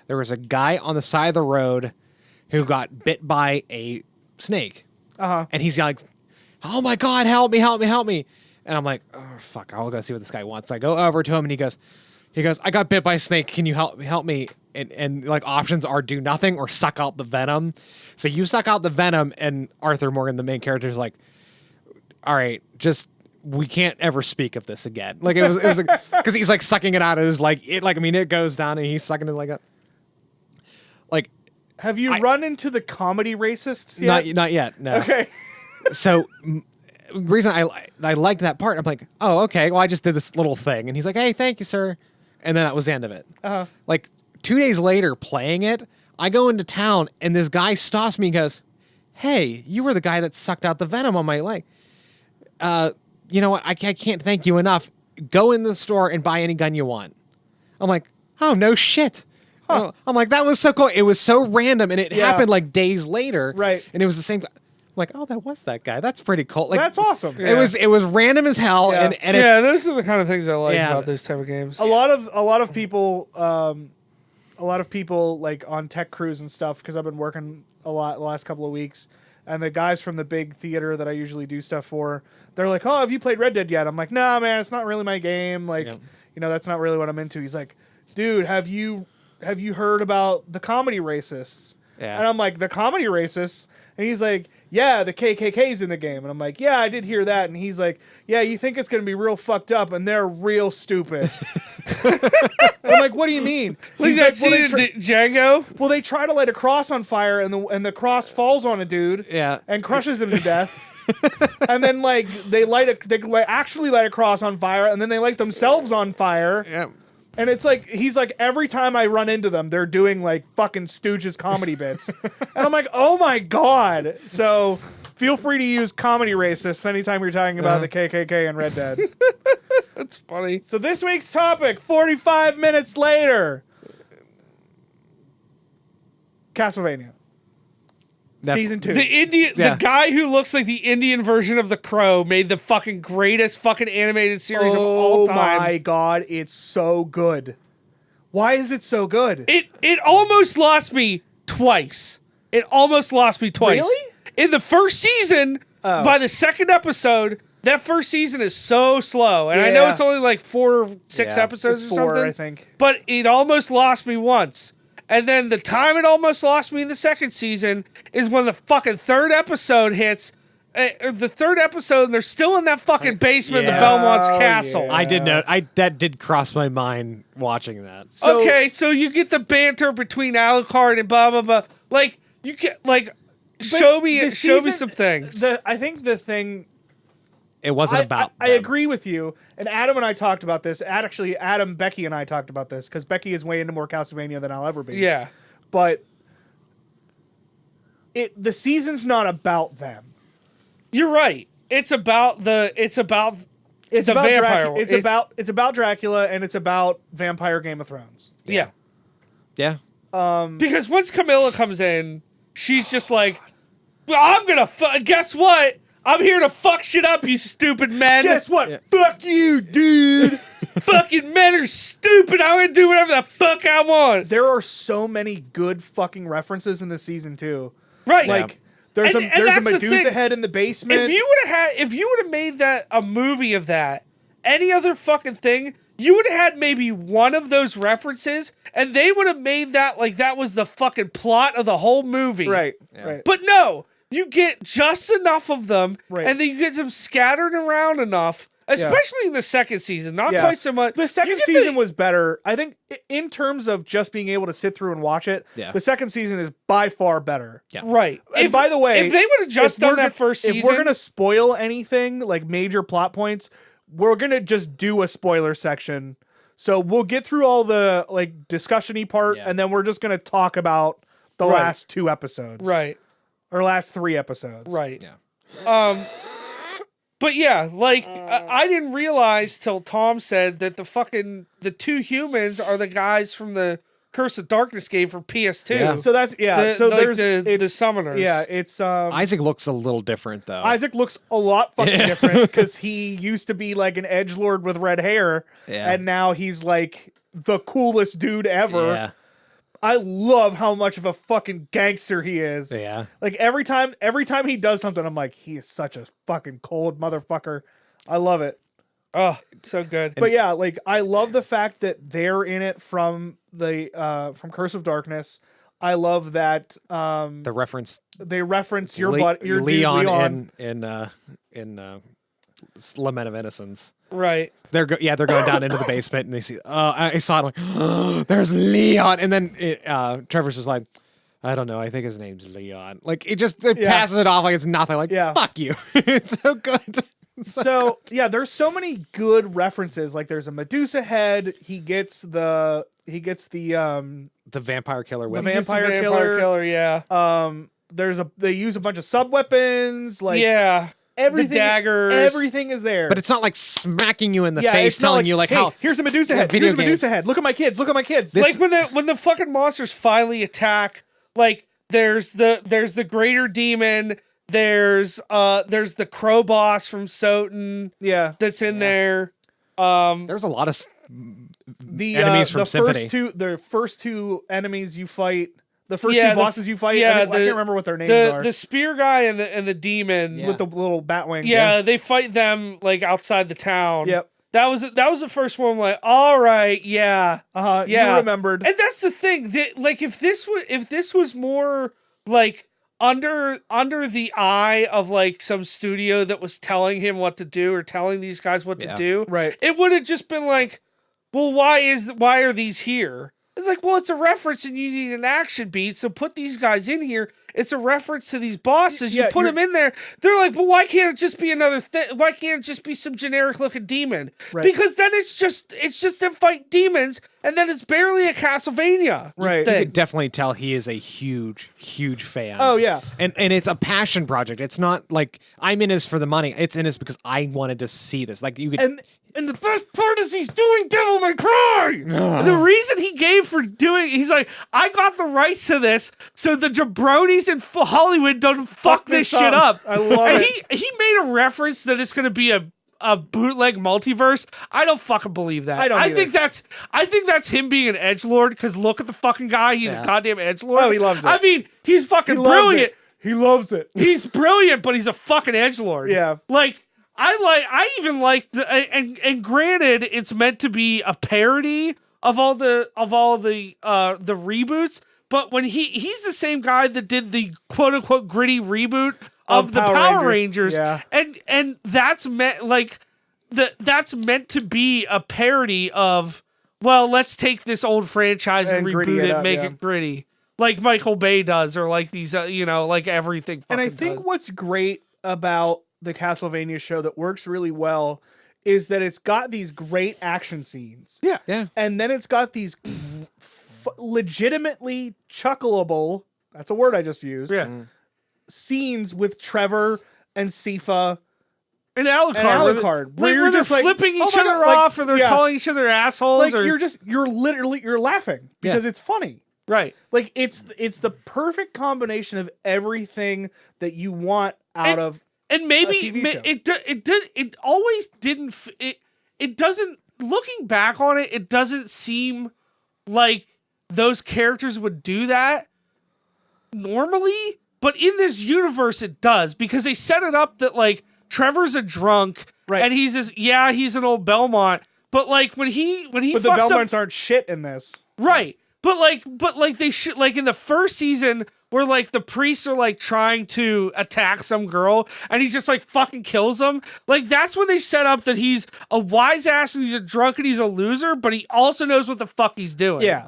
There was a guy on the side of the road who got bit by a snake. And he's like, oh my God, help me, help me, help me. And I'm like, oh, fuck, I'll go see what this guy wants. So I go over to him and he goes, I got bit by a snake. Can you help me? And like options are do nothing or suck out the venom. So you suck out the venom, and Arthur Morgan, the main character, is like, all right, just, we can't ever speak of this again. Like it was like, because he's like sucking it out of his, like, it, like, I mean, it goes down and he's sucking it like that. Like, have you run into the comedy racists yet? Not yet. No. Okay. So reason I liked that part, I'm like, oh, okay, well, I just did this little thing. And he's like, hey, thank you, sir. And then that was the end of it. Like 2 days later playing it, I go into town and this guy stops me and goes, hey, you were the guy that sucked out the venom on my leg. You know what? I can't thank you enough. Go in the store and buy any gun you want. I'm like, oh, no shit. I'm like, that was so cool. It was so random, and it happened like days later. Right. And it was the same. I'm like, oh, that was that guy. That's pretty cool. Like, That's awesome. It was random as hell. Yeah. And those are the kind of things I like about this type of games. A lot of people like on tech crews and stuff, because I've been working a lot the last couple of weeks, and the guys from the big theater that I usually do stuff for, they're like, oh, have you played Red Dead yet? I'm like, nah, man, it's not really my game. Like, you know, that's not really what I'm into. He's like, dude, have you heard about the comedy racists? Yeah. And I'm like, the comedy racists? And he's like, yeah, the KKK's in the game. And I'm like, yeah, I did hear that. And he's like, yeah, you think it's going to be real fucked up, and they're real stupid. And I'm like, what do you mean? Like that scene in Django? Well, they try to light a cross on fire, and the cross falls on a dude and crushes him to death. And then, like, they actually light a cross on fire, and then they light themselves on fire. Yeah. And it's like, he's like, every time I run into them, they're doing like fucking Stooges comedy bits. And I'm like, oh my God. So Feel free to use comedy racists anytime you're talking about the KKK and Red Dead. That's funny. So this week's topic, 45 minutes later. Castlevania. Season 2. The guy who looks like the Indian version of the Crow made the fucking greatest fucking animated series of all time. Oh my god, it's so good. Why is it so good? It almost lost me twice. Really? In the first season, by the second episode, that first season is so slow. And I know it's only like 4 or 6 episodes It's or 4, something. I think. But it almost lost me once. And then the time it almost lost me in the second season is when the fucking third episode hits. The third episode, and they're still in that fucking basement of the Belmont's castle. I did know. That did cross my mind watching that. So, Okay, so you get the banter between Alucard and blah blah blah. Like you get like show me some things. I think the thing It wasn't about. I them. agree with you. And Adam and I talked about this. Adam, Becky, and I talked about this because Becky is way into more Castlevania than I'll ever be. Yeah, But the season's not about them. you're right. It's about the about vampire. It's about Dracula and it's about Vampire Game of Thrones. Yeah. Yeah. Because once Camilla comes in, she's just like, well, I'm gonna guess what? I'm here to fuck shit up, you stupid men. Guess what? Yeah. Fuck you, dude. Fucking men are stupid. I'm gonna do whatever the fuck I want. There are so many good fucking references in this season too. Right. Like there's a that's the Medusa thing. head in the basement. If you would have made that a movie of that, any other fucking thing, you would have had maybe one of those references, and they would have made that like that was the fucking plot of the whole movie. Right. Right. But no, you get just enough of them, Right. and then you get them scattered around enough, especially in the second season. Not quite so much. The second season was better. I think in terms of just being able to sit through and watch it, the second season is by far better. Yeah. Right. And by the way, if they would have just done that first season, if we're gonna spoil anything like major plot points, we're gonna just do a spoiler section. So we'll get through all the like discussion-y part, and then we're just gonna talk about the last 2 episodes, right, or last 3 episodes, right. Yeah. But yeah, like I didn't realize till Tom said that the 2 humans are the guys from the Curse of Darkness game for PS2. Yeah. So that's there's the summoners. Yeah, it's Isaac looks a little different though. Isaac looks a lot fucking different because he used to be like an edgelord with red hair, and now he's like the coolest dude ever. Yeah. I love how much of a fucking gangster he is. Yeah. Like every time he does something, I'm like, he is such a fucking cold motherfucker. I love it. Oh, so good. But yeah, like I love the fact that they're in it from from Curse of Darkness. I love that The reference they reference your Leon dude Leon in Lament of Innocence. Right. They're going down into the basement and they see. I saw it. I'm like, oh, there's Leon, and then Trevor's just like, I don't know. I think his name's Leon. Like it passes it off like it's nothing. Like fuck you. It's so good. So yeah, there's so many good references. Like there's a Medusa head. He gets the vampire killer. The With vampire killer. Yeah. They use a bunch of sub weapons. Like everything, the daggers. Everything is there. But it's not like smacking you in the face, telling you like, hey, how here's a Medusa head. Here's a Medusa head. Look at my kids. Look at my kids. Like when the fucking monsters finally attack, like there's the greater demon. There's the crow boss from Soten. Yeah, that's in there. There's a lot of enemies from Symphony. The first two enemies you fight. The first 2 bosses you fight. I can't remember what their names are. The spear guy and the demon with the little bat wings. Yeah, they fight them like outside the town. Yep. That was the first one. I'm like, all right, yeah, you remembered. And that's the thing. Like, if this was more like under the eye of like some studio that was telling him what to do or telling these guys what to do, right? It would have just been like, well, why are these here? It's like, well, it's a reference and you need an action beat, so put these guys in here. It's a reference to these bosses. You put them in there. They're like, but why can't it just be another thing? Why can't it just be some generic looking demon? Right. Because then it's just them fight demons, and then it's barely a Castlevania. Right. You could definitely tell he is a huge, huge fan. Oh yeah. And it's a passion project. It's not like I'm in this for the money. It's in this because I wanted to see this. Like you could. And the best part is he's doing Devil May Cry. The reason he gave for doing, he's like, I got the rights to this, so the jabronis in Hollywood don't fuck this shit up. I love it. He made a reference that it's going to be a bootleg multiverse. I don't fucking believe that. I think that's him being an edgelord. Because look at the fucking guy. He's a goddamn edgelord. Oh, he loves it. I mean, he's fucking brilliant. He loves it. He's brilliant, but he's a fucking edgelord. Yeah. Like. I even like and granted it's meant to be a parody of all the reboots, but when he's the same guy that did the quote unquote gritty reboot of the Power Rangers. Yeah. And that's meant that's meant to be a parody of, well, let's take this old franchise and reboot it and make it gritty. Like Michael Bay does, or like these like everything. And I think what's great about the Castlevania show that works really well is that it's got these great action scenes. Yeah. Yeah. And then it's got these legitimately chuckleable, that's a word I just used. Yeah. Scenes with Trevor and Sifa and Alucard, where they're flipping each other off, or they're calling each other assholes. Like you're laughing because it's funny. Right. Like it's the perfect combination of everything that you want out of. And maybe it always didn't. It doesn't. Looking back on it, it doesn't seem like those characters would do that normally. But in this universe, it does, because they set it up that like Trevor's a drunk, right? And he's an old Belmont. But like when he but the Belmonts aren't shit in this, right? But like they should, like in the first season, where like the priests are like trying to attack some girl and he just like fucking kills them. Like that's when they set up that he's a wise ass and he's a drunk and he's a loser, but he also knows what the fuck he's doing. Yeah.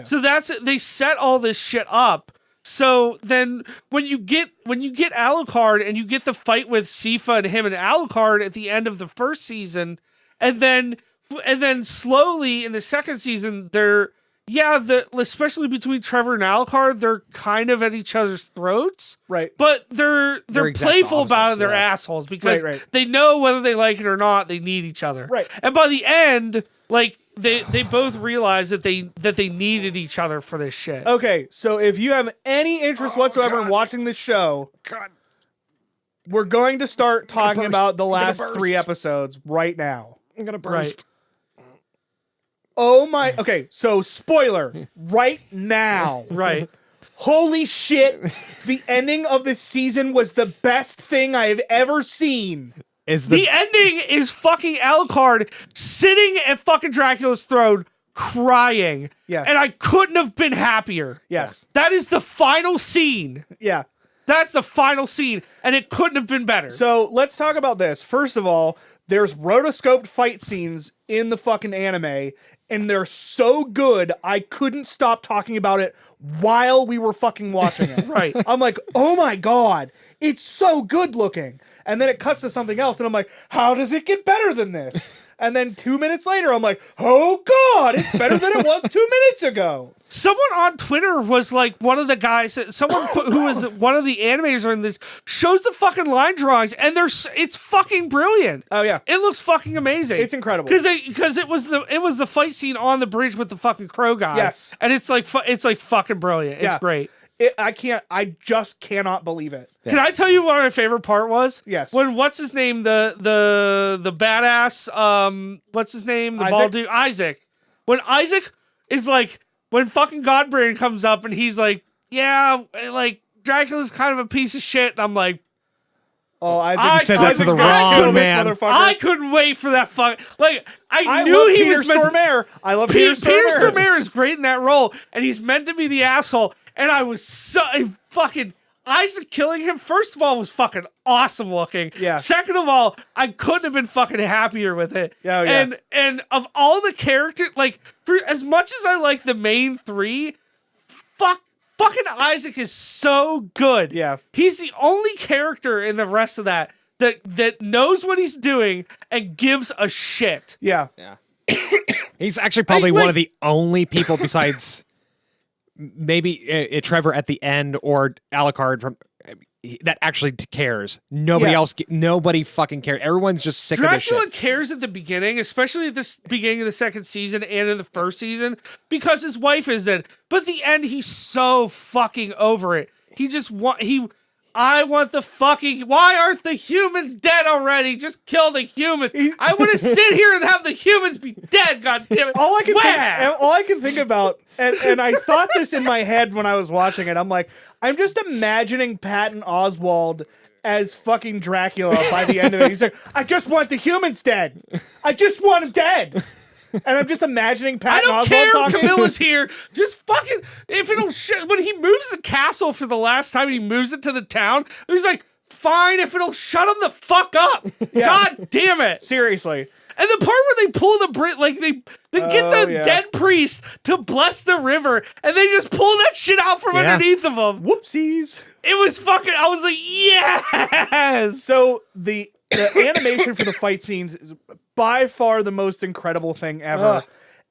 So they set all this shit up. So then when you get Alucard and you get the fight with Sifa and him and Alucard at the end of the first season, and then slowly in the second season especially between Trevor and Alucard, they're kind of at each other's throats. Right. But they're playful about it, they're assholes, because they know whether they like it or not, they need each other. Right. And by the end, like they both realize that they needed each other for this shit. Okay, so if you have any interest whatsoever in watching this show, we're going to start talking about the last 3 episodes right now. I'm gonna burst. Oh my, okay, so spoiler, right now. Right. Holy shit, the ending of this season was the best thing I have ever seen. The ending is fucking Alucard sitting at fucking Dracula's throne crying. Yeah. And I couldn't have been happier. Yes. That is the final scene. Yeah. That's the final scene, and it couldn't have been better. So let's talk about this. First of all, there's rotoscoped fight scenes in the fucking anime, and they're so good, I couldn't stop talking about it while we were fucking watching it. Right. I'm like, oh my god, it's so good looking. And then it cuts to something else, and I'm like, how does it get better than this? And then 2 minutes later, I'm like, oh god, it's better than it was 2 minutes ago. Someone on Twitter was like, one of the guys, who was one of the animators in this, shows the fucking line drawings, and it's fucking brilliant. Oh yeah, it looks fucking amazing. It's incredible because it was the fight scene on the bridge with the fucking crow guy. Yes, and it's like fucking brilliant. It's great. I just cannot believe it. Yeah. Can I tell you what my favorite part was? Yes. When what's his name, the badass, what's his name, the bald dude, Isaac. When Isaac is like, when fucking Godbrain comes up and he's like, yeah, like Dracula's kind of a piece of shit, and I'm like, oh, Isaac said that to the wrong man. I couldn't wait for that fucking, like, I knew he was meant to. I love Peter Stormare. Peter Stormare is great in that role, and he's meant to be the asshole. And I was Isaac killing him, first of all, was fucking awesome looking. Yeah. Second of all, I couldn't have been fucking happier with it. Oh, yeah. And of all the characters, like, for as much as I like the main three, fucking Isaac is so good. Yeah. He's the only character in the rest of that knows what he's doing and gives a shit. Yeah. He's actually probably one of the only people besides maybe Trevor at the end or Alucard from that actually cares. Nobody else, nobody fucking cares. Everyone's just sick of this shit. Dracula cares at the beginning, especially at the beginning of the second season and in the first season, because his wife is dead. But at the end, he's so fucking over it. I want the fucking. Why aren't the humans dead already? Just kill the humans. I want to sit here and have the humans be dead. God damn it! All I can think about, and I thought this in my head when I was watching it. I'm like, I'm just imagining Patton Oswalt as fucking Dracula by the end of it. He's like, I just want the humans dead. I just want them dead. And I'm just imagining Patton Oswalt I don't care talking. if Camilla's here. Just fucking, if it'll when he moves the castle for the last time, he moves it to the town. He's like, fine, if it'll shut him the fuck up. Yeah. God damn it. Seriously. And the part where they pull the like they get the dead priest to bless the river, and they just pull that shit out from underneath of him. Whoopsies. It was fucking. I was like, yes. So the animation for the fight scenes is by far the most incredible thing ever.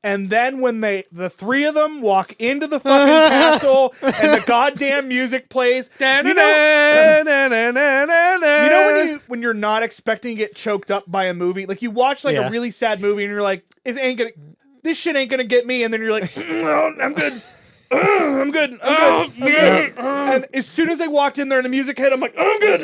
And then when the three of them walk into the fucking castle and the goddamn music plays, you know when you're not expecting to get choked up by a movie, like you watch like a really sad movie and you're like, this shit ain't gonna get me, and then you're like, oh, I'm good. I'm good. And as soon as they walked in there and the music hit, I'm like, I'm good.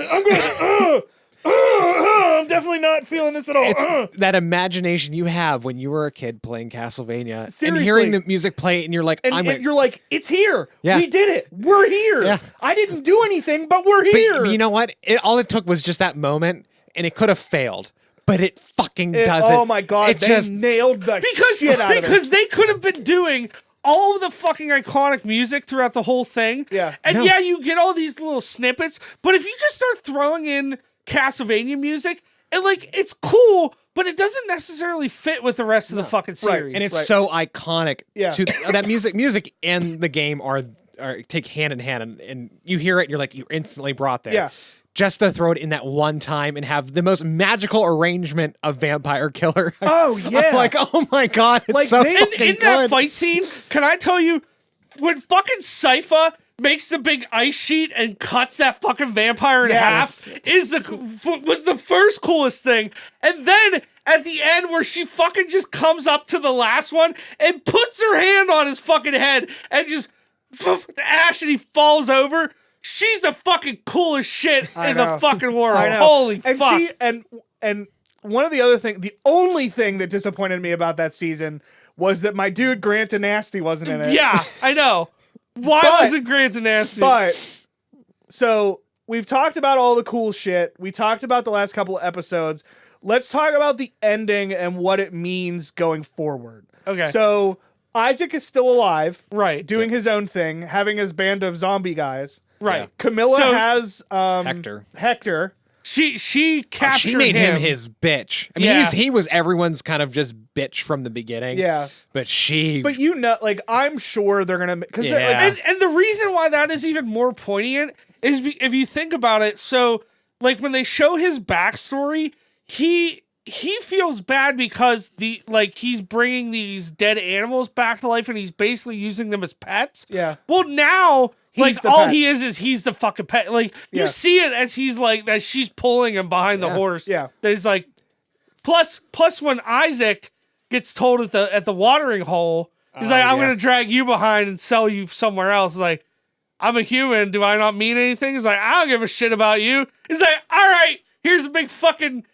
I'm definitely not feeling this at all. It's that imagination you have when you were a kid playing Castlevania. Seriously. And hearing the music play, and you're like, and you're like, it's here. Yeah. We did it. We're here. Yeah. I didn't do anything, but we're here. But you know what? All it took was just that moment, and it could have failed. But it fucking doesn't. Oh my god! They nailed the shit out of it. Because they could have been doing all of the fucking iconic music throughout the whole thing. Yeah. And you get all these little snippets, but if you just start throwing in Castlevania music, and like it's cool, but it doesn't necessarily fit with the rest of the fucking series. And it's so iconic. Yeah. To that music and the game are take hand in hand, and you hear it, and you're instantly brought there. Yeah. Just to throw it in that one time and have the most magical arrangement of Vampire Killer. Oh yeah. I'm like, oh my god, it's Like, so they- fucking in good. that fight scene, can I tell you, when fucking Sypha makes the big ice sheet and cuts that fucking vampire in Yes. half was the first coolest thing. And then at the end where she fucking just comes up to the last one and puts her hand on his fucking head and just ash and he falls over. She's the fucking coolest shit in the fucking world. I know. Holy and fuck. See, and one of the only thing that disappointed me about that season was that my dude Grant Nasty wasn't in it. Yeah, I know. Why wasn't Grant Nasty? But so we've talked about all the cool shit. We talked about the last couple of episodes. Let's talk about the ending and what it means going forward. Okay. So Isaac is still alive, Right. doing his own thing, having his band of zombie guys. Right. Yeah. Camilla So- has Hector. She captured She made him his bitch. I mean, Yeah. he was everyone's kind of just bitch from the beginning. Yeah. But she. But like, I'm sure they're gonna because Yeah. And the reason why that is even more poignant is if you think about it. So, like when they show his backstory, he feels bad because he's bringing these dead animals back to life and he's basically using them as pets. Yeah. Well, now. He's Like the all pet. he is he's the fucking pet. Like Yeah. you see it as he's like as she's pulling him behind the horse. Yeah. There's like plus when Isaac gets told at the watering hole, he's like, I'm gonna drag you behind and sell you somewhere else. He's like, I'm a human, do I not mean anything? He's like, I don't give a shit about you. He's like, all right, here's a big fucking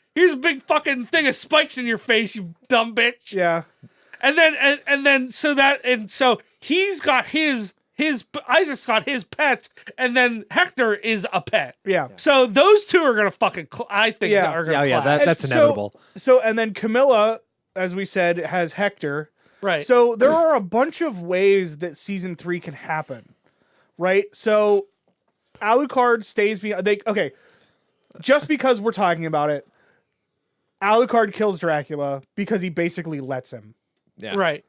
thing of spikes in your face, you dumb bitch. Yeah. And so he's got Isaac's got his pets, and then Hector is a pet. Yeah. So those two are gonna fucking. I think Yeah. are gonna. yeah, clash. that's And inevitable. So and then Camilla, as we said, has Hector. right. So there are a bunch of ways that season 3 can happen, right? So Alucard stays behind. Okay, just because we're talking about it, Alucard kills Dracula because he basically lets him. Yeah. Right.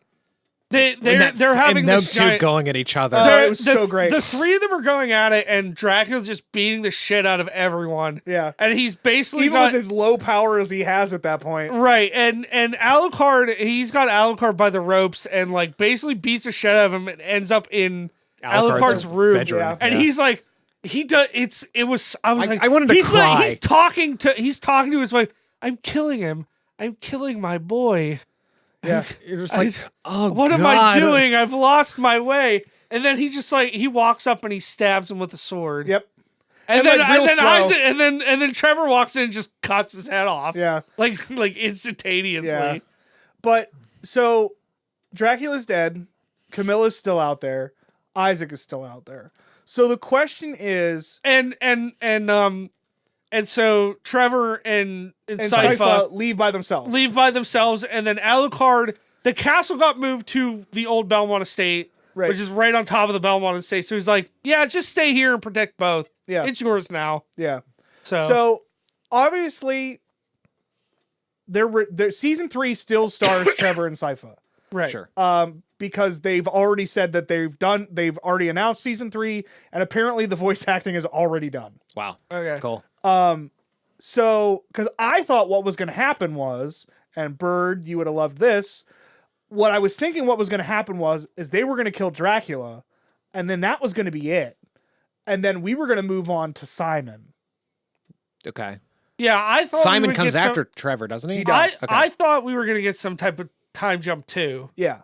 They're having and them this two giant, going at each other. It was so great. The three of them are going at it, and Dracula's just beating the shit out of everyone. Yeah. And he's basically Even with as low power as he has at that point. right, and Alucard, he's got Alucard by the ropes and like basically beats the shit out of him and ends up in Alucard's room. bedroom. Yeah. And he's like, I was like, I wanted to he's cry. Like, he's talking to his wife. I'm killing him. I'm killing my boy. Yeah. You're just like, oh, What God. am I doing? I've lost my way. And then he just like he walks up and he stabs him with a sword. Yep. And then like, real slow. Isaac, and then Trevor walks in and just cuts his head off. Yeah. Like instantaneously. Yeah. But so Dracula's dead. Camilla's still out there. Isaac is still out there. So the question is, And so Trevor and Sypha Sypha leave by themselves. leave by themselves, and then Alucard, the castle got moved to the old Belmont estate, Right. which is right on top of the Belmont estate. So he's like, yeah, just stay here and protect both. Yeah. It's yours now. Yeah. So So obviously, their season 3 still stars Trevor and Sypha. right. Sure. Because they've already said that they've already announced season 3, and apparently the voice acting is already done. Wow. Okay. Cool. So, because I thought what was going to happen was, and Bird, you would have loved this. What I was thinking what was going to happen is they were going to kill Dracula, and then that was going to be it. And then we were going to move on to Simon. Okay. Yeah, I thought Simon we would comes get after Trevor, doesn't he? He does. Okay. I thought we were gonna get some type of time jump too. Yeah.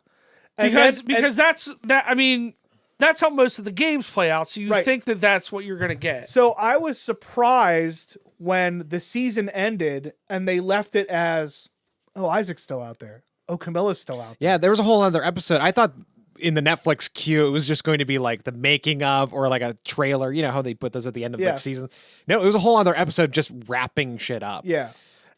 And Because that's that. I mean, that's how most of the games play out. So you Right. think that that's what you're gonna get. So I was surprised when the season ended and they left it as, oh, Isaac's still out there. Oh, Camilla's still out there. Yeah, there was a whole other episode. I thought in the Netflix queue, it was just going to be like the making of or like a trailer. You know how they put those at the end of Yeah. the season? No, it was a whole other episode just wrapping shit up. Yeah.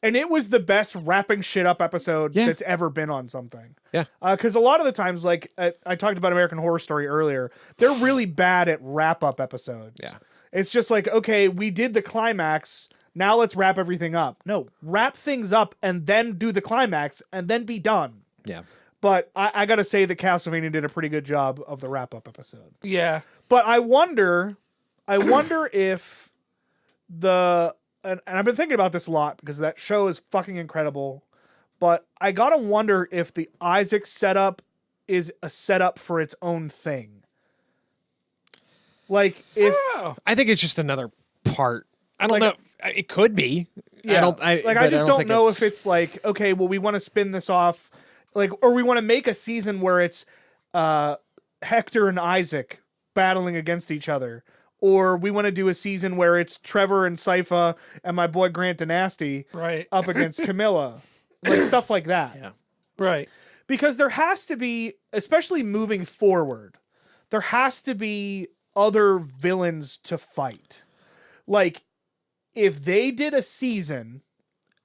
And it was the best wrapping shit up episode Yeah. that's ever been on something. Yeah. Because a lot of the times, like I talked about American Horror Story earlier, they're really bad at wrap up episodes. Yeah. It's just like, okay, we did the climax. Now let's wrap everything up. No, wrap things up and then do the climax and then be done. Yeah. But I got to say that Castlevania did a pretty good job of the wrap up episode. Yeah. But I wonder if and I've been thinking about this a lot because that show is fucking incredible. But I gotta wonder if the Isaac setup is a setup for its own thing. Like if I think it's just another part. I don't Like- know. It could be. yeah, I just don't think know if it's like, okay, well, we want to spin this off, like, or we want to make a season where it's Hector and Isaac battling against each other. Or we want to do a season where it's Trevor and Sypha and my boy Grant Dynasty Right. up against Camilla. Like stuff like that. Yeah. Right. Because there has to be, especially moving forward, there has to be other villains to fight. Like, if they did a season,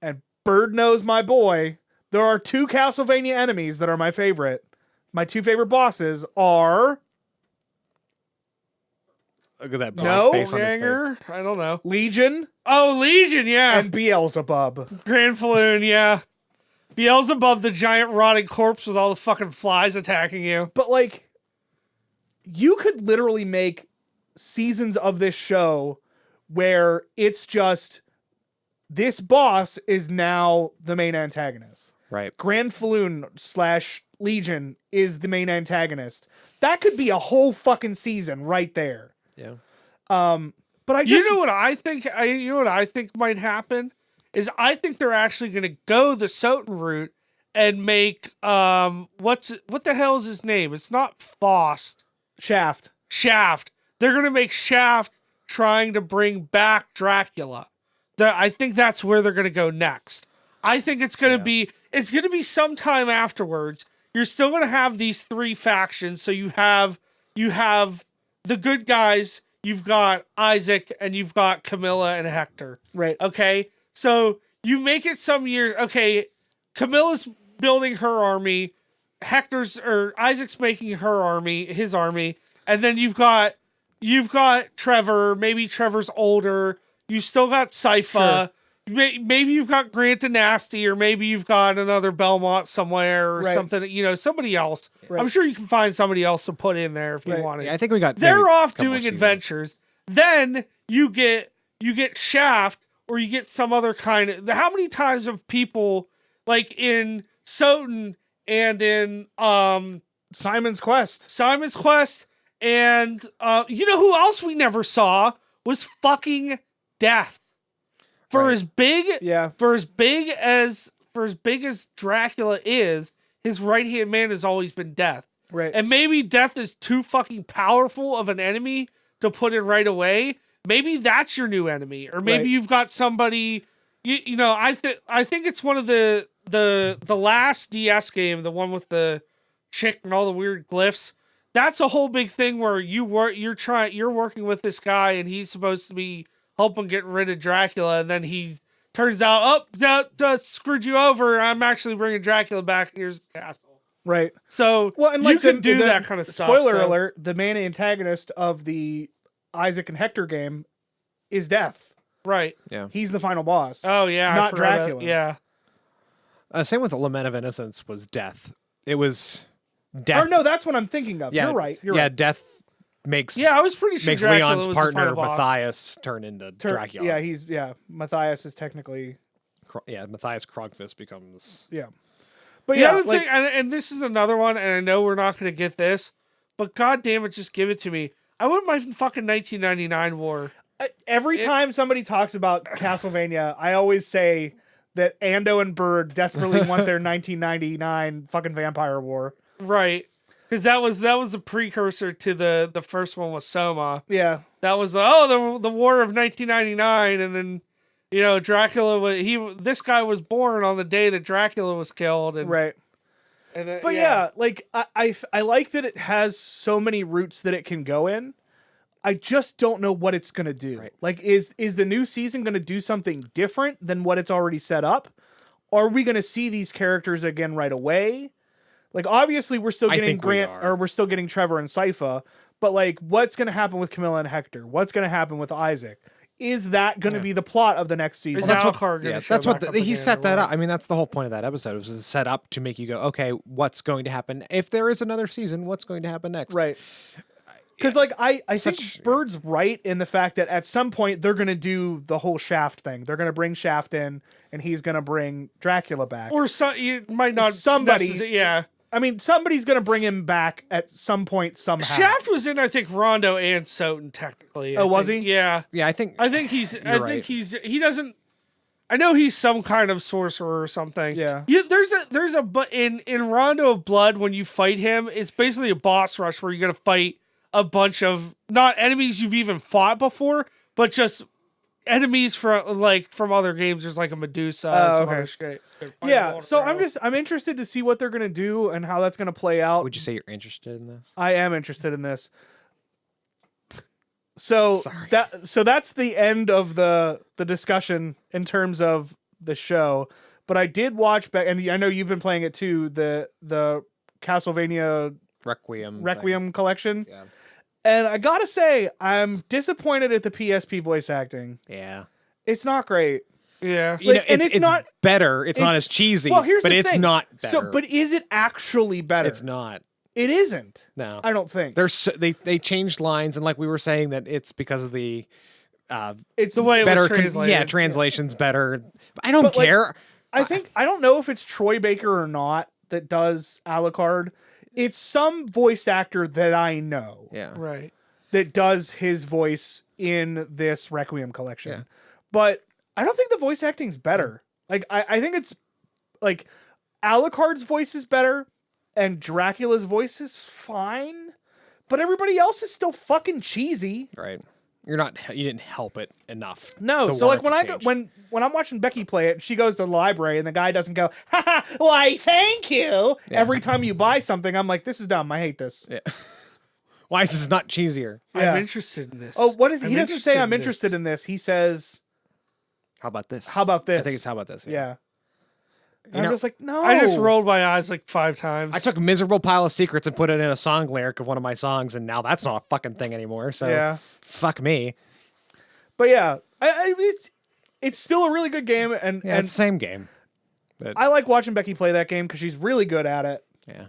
and Bird knows my boy, there are 2 Castlevania enemies that are my favorite. My 2 favorite bosses are Look at that No, face on his face. Ganger? I don't know. Legion Oh, Legion, yeah. and Beelzebub. Grand Falloon, yeah. Beelzebub, the giant rotting corpse with all the fucking flies attacking you. But, like, you could literally make seasons of this show where it's just this boss is now the main antagonist. Right. Grand Falloon / Legion is the main antagonist. That could be a whole fucking season right there. Yeah. But I just You know what I think? You know what I think might happen is I think they're actually going to go the Soten route and make what the hell is his name? It's not Faust. Shaft. Shaft. They're going to make Shaft trying to bring back Dracula. I think that's where they're going to go next. I think it's going to be sometime afterwards. You're still going to have these 3 factions. So you have the good guys, you've got Isaac, and you've got Camilla and Hector. Right. Okay? So you make it some year. Okay, Camilla's building her army. Isaac's making his army. And then you've got you've got Trevor. Maybe Trevor's older. You still got Sypha. Maybe you've got Grant and Nasty, or maybe you've got another Belmont somewhere or something. You know, somebody else. Right. I'm sure you can find somebody else to put in there if you wanted. Yeah, I think we got. They're off a couple doing seasons. adventures. Then you get Shaft, or you get some other kind of. How many times have people like in Soten and in Simon's Quest, and you know who else we never saw was fucking Death. For as big as Dracula is, his right-hand man has always been Death. Right. And maybe Death is too fucking powerful of an enemy to put in right away. Maybe that's your new enemy. Or maybe you've got somebody you know, I think it's one of the last DS game, the one with the chick and all the weird glyphs. That's a whole big thing where you're working with this guy and he's supposed to be helping get rid of Dracula, and then he turns out, screwed you over. I'm actually bringing Dracula back. Here's the castle. Right. So and you can do that kind of stuff. Spoiler alert: the main antagonist of the Isaac and Hector game is Death. Right. Yeah. He's the final boss. Oh yeah, not Dracula. Yeah. Same with the Lament of Innocence was Death. It was Death. Or no, that's what I'm thinking of. Yeah, You're right. yeah, Death makes. Yeah, I was pretty sure makes Dracula Leon's was partner the final boss. Matthias turn into Dracula. Yeah, Matthias is technically. Matthias Krogfist becomes. Yeah. But The other thing, and this is another one, and I know we're not going to get this, but god damn it, just give it to me. I wouldn't mind fucking 1999 war. Every time somebody talks about Castlevania, I always say that Ando and Bird desperately want their 1999 fucking vampire war. Right. Because that was the precursor to the first one with Soma. Yeah. That was the war of 1999, and then Dracula was this guy was born on the day that Dracula was killed, and right. And then, but yeah, like I like that it has so many routes that it can go in. I just don't know what it's gonna do. Right. Like, is the new season gonna do something different than what it's already set up? Are we gonna see these characters again right away? Like, obviously, we're still getting we're still getting Trevor and Sypha, but like, what's gonna happen with Camilla and Hector? What's gonna happen with Isaac? Is that going to be the plot of the next season? That's what he set that up. I mean, that's the whole point of that episode. It was set up to make you go, okay, what's going to happen? If there is another season, what's going to happen next? Right. Because like I think Bird's right in the fact that at some point they're going to do the whole Shaft thing. They're going to bring Shaft in, and he's going to bring Dracula back. Or you might not. Somebody. Yeah. I mean, somebody's going to bring him back at some point somehow. Shaft was in, I think, Rondo and Soten technically. Was he? Yeah. Yeah, I think he's. He doesn't. I know he's some kind of sorcerer or something. Yeah. There's a but in Rondo of Blood, when you fight him, it's basically a boss rush where you're gonna fight a bunch of not enemies you've even fought before, but just enemies from other games. There's like a Medusa and some other shit. Yeah, so I'm interested to see what they're gonna do and how that's gonna play out. Would you say you're interested in this? I am interested in this. So that's the end of the discussion in terms of the show. But I did watch back, and I know you've been playing it too. The Castlevania Requiem collection. Yeah. And I gotta say, I'm disappointed at the PSP voice acting. Yeah, it's not great. Yeah, it's not better. It's not as cheesy. Well, here's but the it's thing. not better. So, but is it actually better? It's not. It isn't. No, I don't think. They changed lines, and like we were saying, that it's because of the it's the way it better was translated. translation's better. I don't care. Like, I don't know if it's Troy Baker or not that does Alucard. It's some voice actor that I know. Yeah. Right. That does his voice in this Requiem collection. Yeah. But I don't think the voice acting's better. Like, I think it's like Alucard's voice is better and Dracula's voice is fine, but everybody else is still fucking cheesy. Right. You didn't help it enough. No, so like when I'm watching Becky play it, she goes to the library and the guy doesn't go, "Ha, why, thank you." Yeah. Every time you buy something, I'm like, this is dumb. I hate this. Yeah. Why is this not cheesier? Yeah. I'm interested in this. Oh, what is he doesn't say I'm interested in this. He says, how about this? How about this? I think it's how about this. Yeah. And I'm just like, no. I just rolled my eyes like 5 times. I took Miserable Pile of Secrets and put it in a song lyric of one of my songs, and now that's not a fucking thing anymore. So Yeah. fuck me. But yeah, it's still a really good game, and Yeah, it's the same game. But I like watching Becky play that game because she's really good at it. yeah.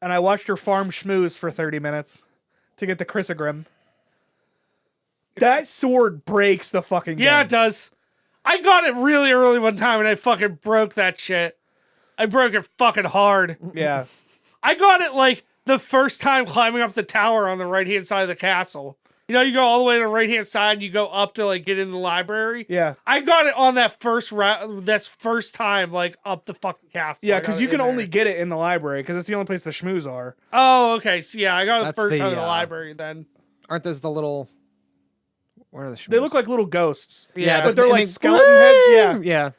And I watched her farm schmooze for 30 minutes to get the Chrysogrim. That sword breaks the fucking game. Yeah, it does. I got it really early one time and I fucking broke that shit. I broke it fucking hard. Yeah. I got it like the first time climbing up the tower on the right-hand side of the castle. You know, you go all the way to the right-hand side and you go up to like get in the library. Yeah. I got it on that first time, like up the fucking castle. Yeah, because you can only get it in the library because it's the only place the schmooze are. Oh, okay. So yeah, I got it the That's first the, time in the library then. Aren't those the little... What are the They look like little ghosts. Yeah, But they're and like they- skeleton head. Yeah.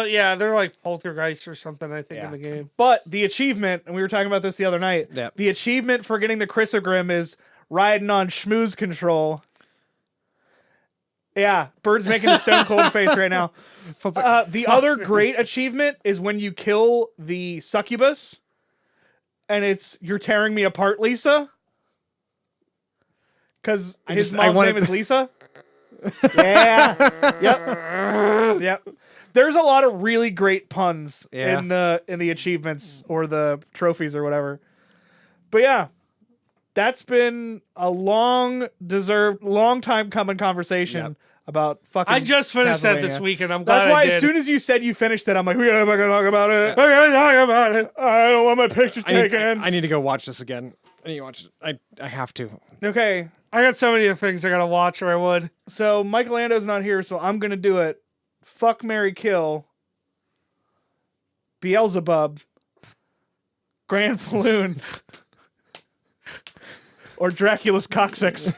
Yeah. They're like poltergeists or something, I think, Yeah. in the game. But the achievement, and we were talking about this the other night, Yep. the achievement for getting the Chrysogrim is riding on schmooze control. Yeah, Bird's making a stone cold face right now. The other great achievement is when you kill the succubus, and you're tearing me apart, Lisa. Because his mom's name is Lisa. Yeah. Yep. Yep. There's a lot of really great puns in the achievements or the trophies or whatever. But yeah, that's been a long time coming conversation about fucking. I just finished that this Castlevania. weekend. I'm glad That's why I did. as soon as you said you finished it, I'm like, we're not gonna talk about it. We're gonna talk about it. I don't want my pictures taken. I need to go watch this again. I need to watch it. I have to. Okay, I got so many other things I gotta watch, or I would. so Michael Ando's not here, so I'm gonna do it. Fuck, marry, kill. Beelzebub. Grand Falloon. Or Dracula's Coccyx.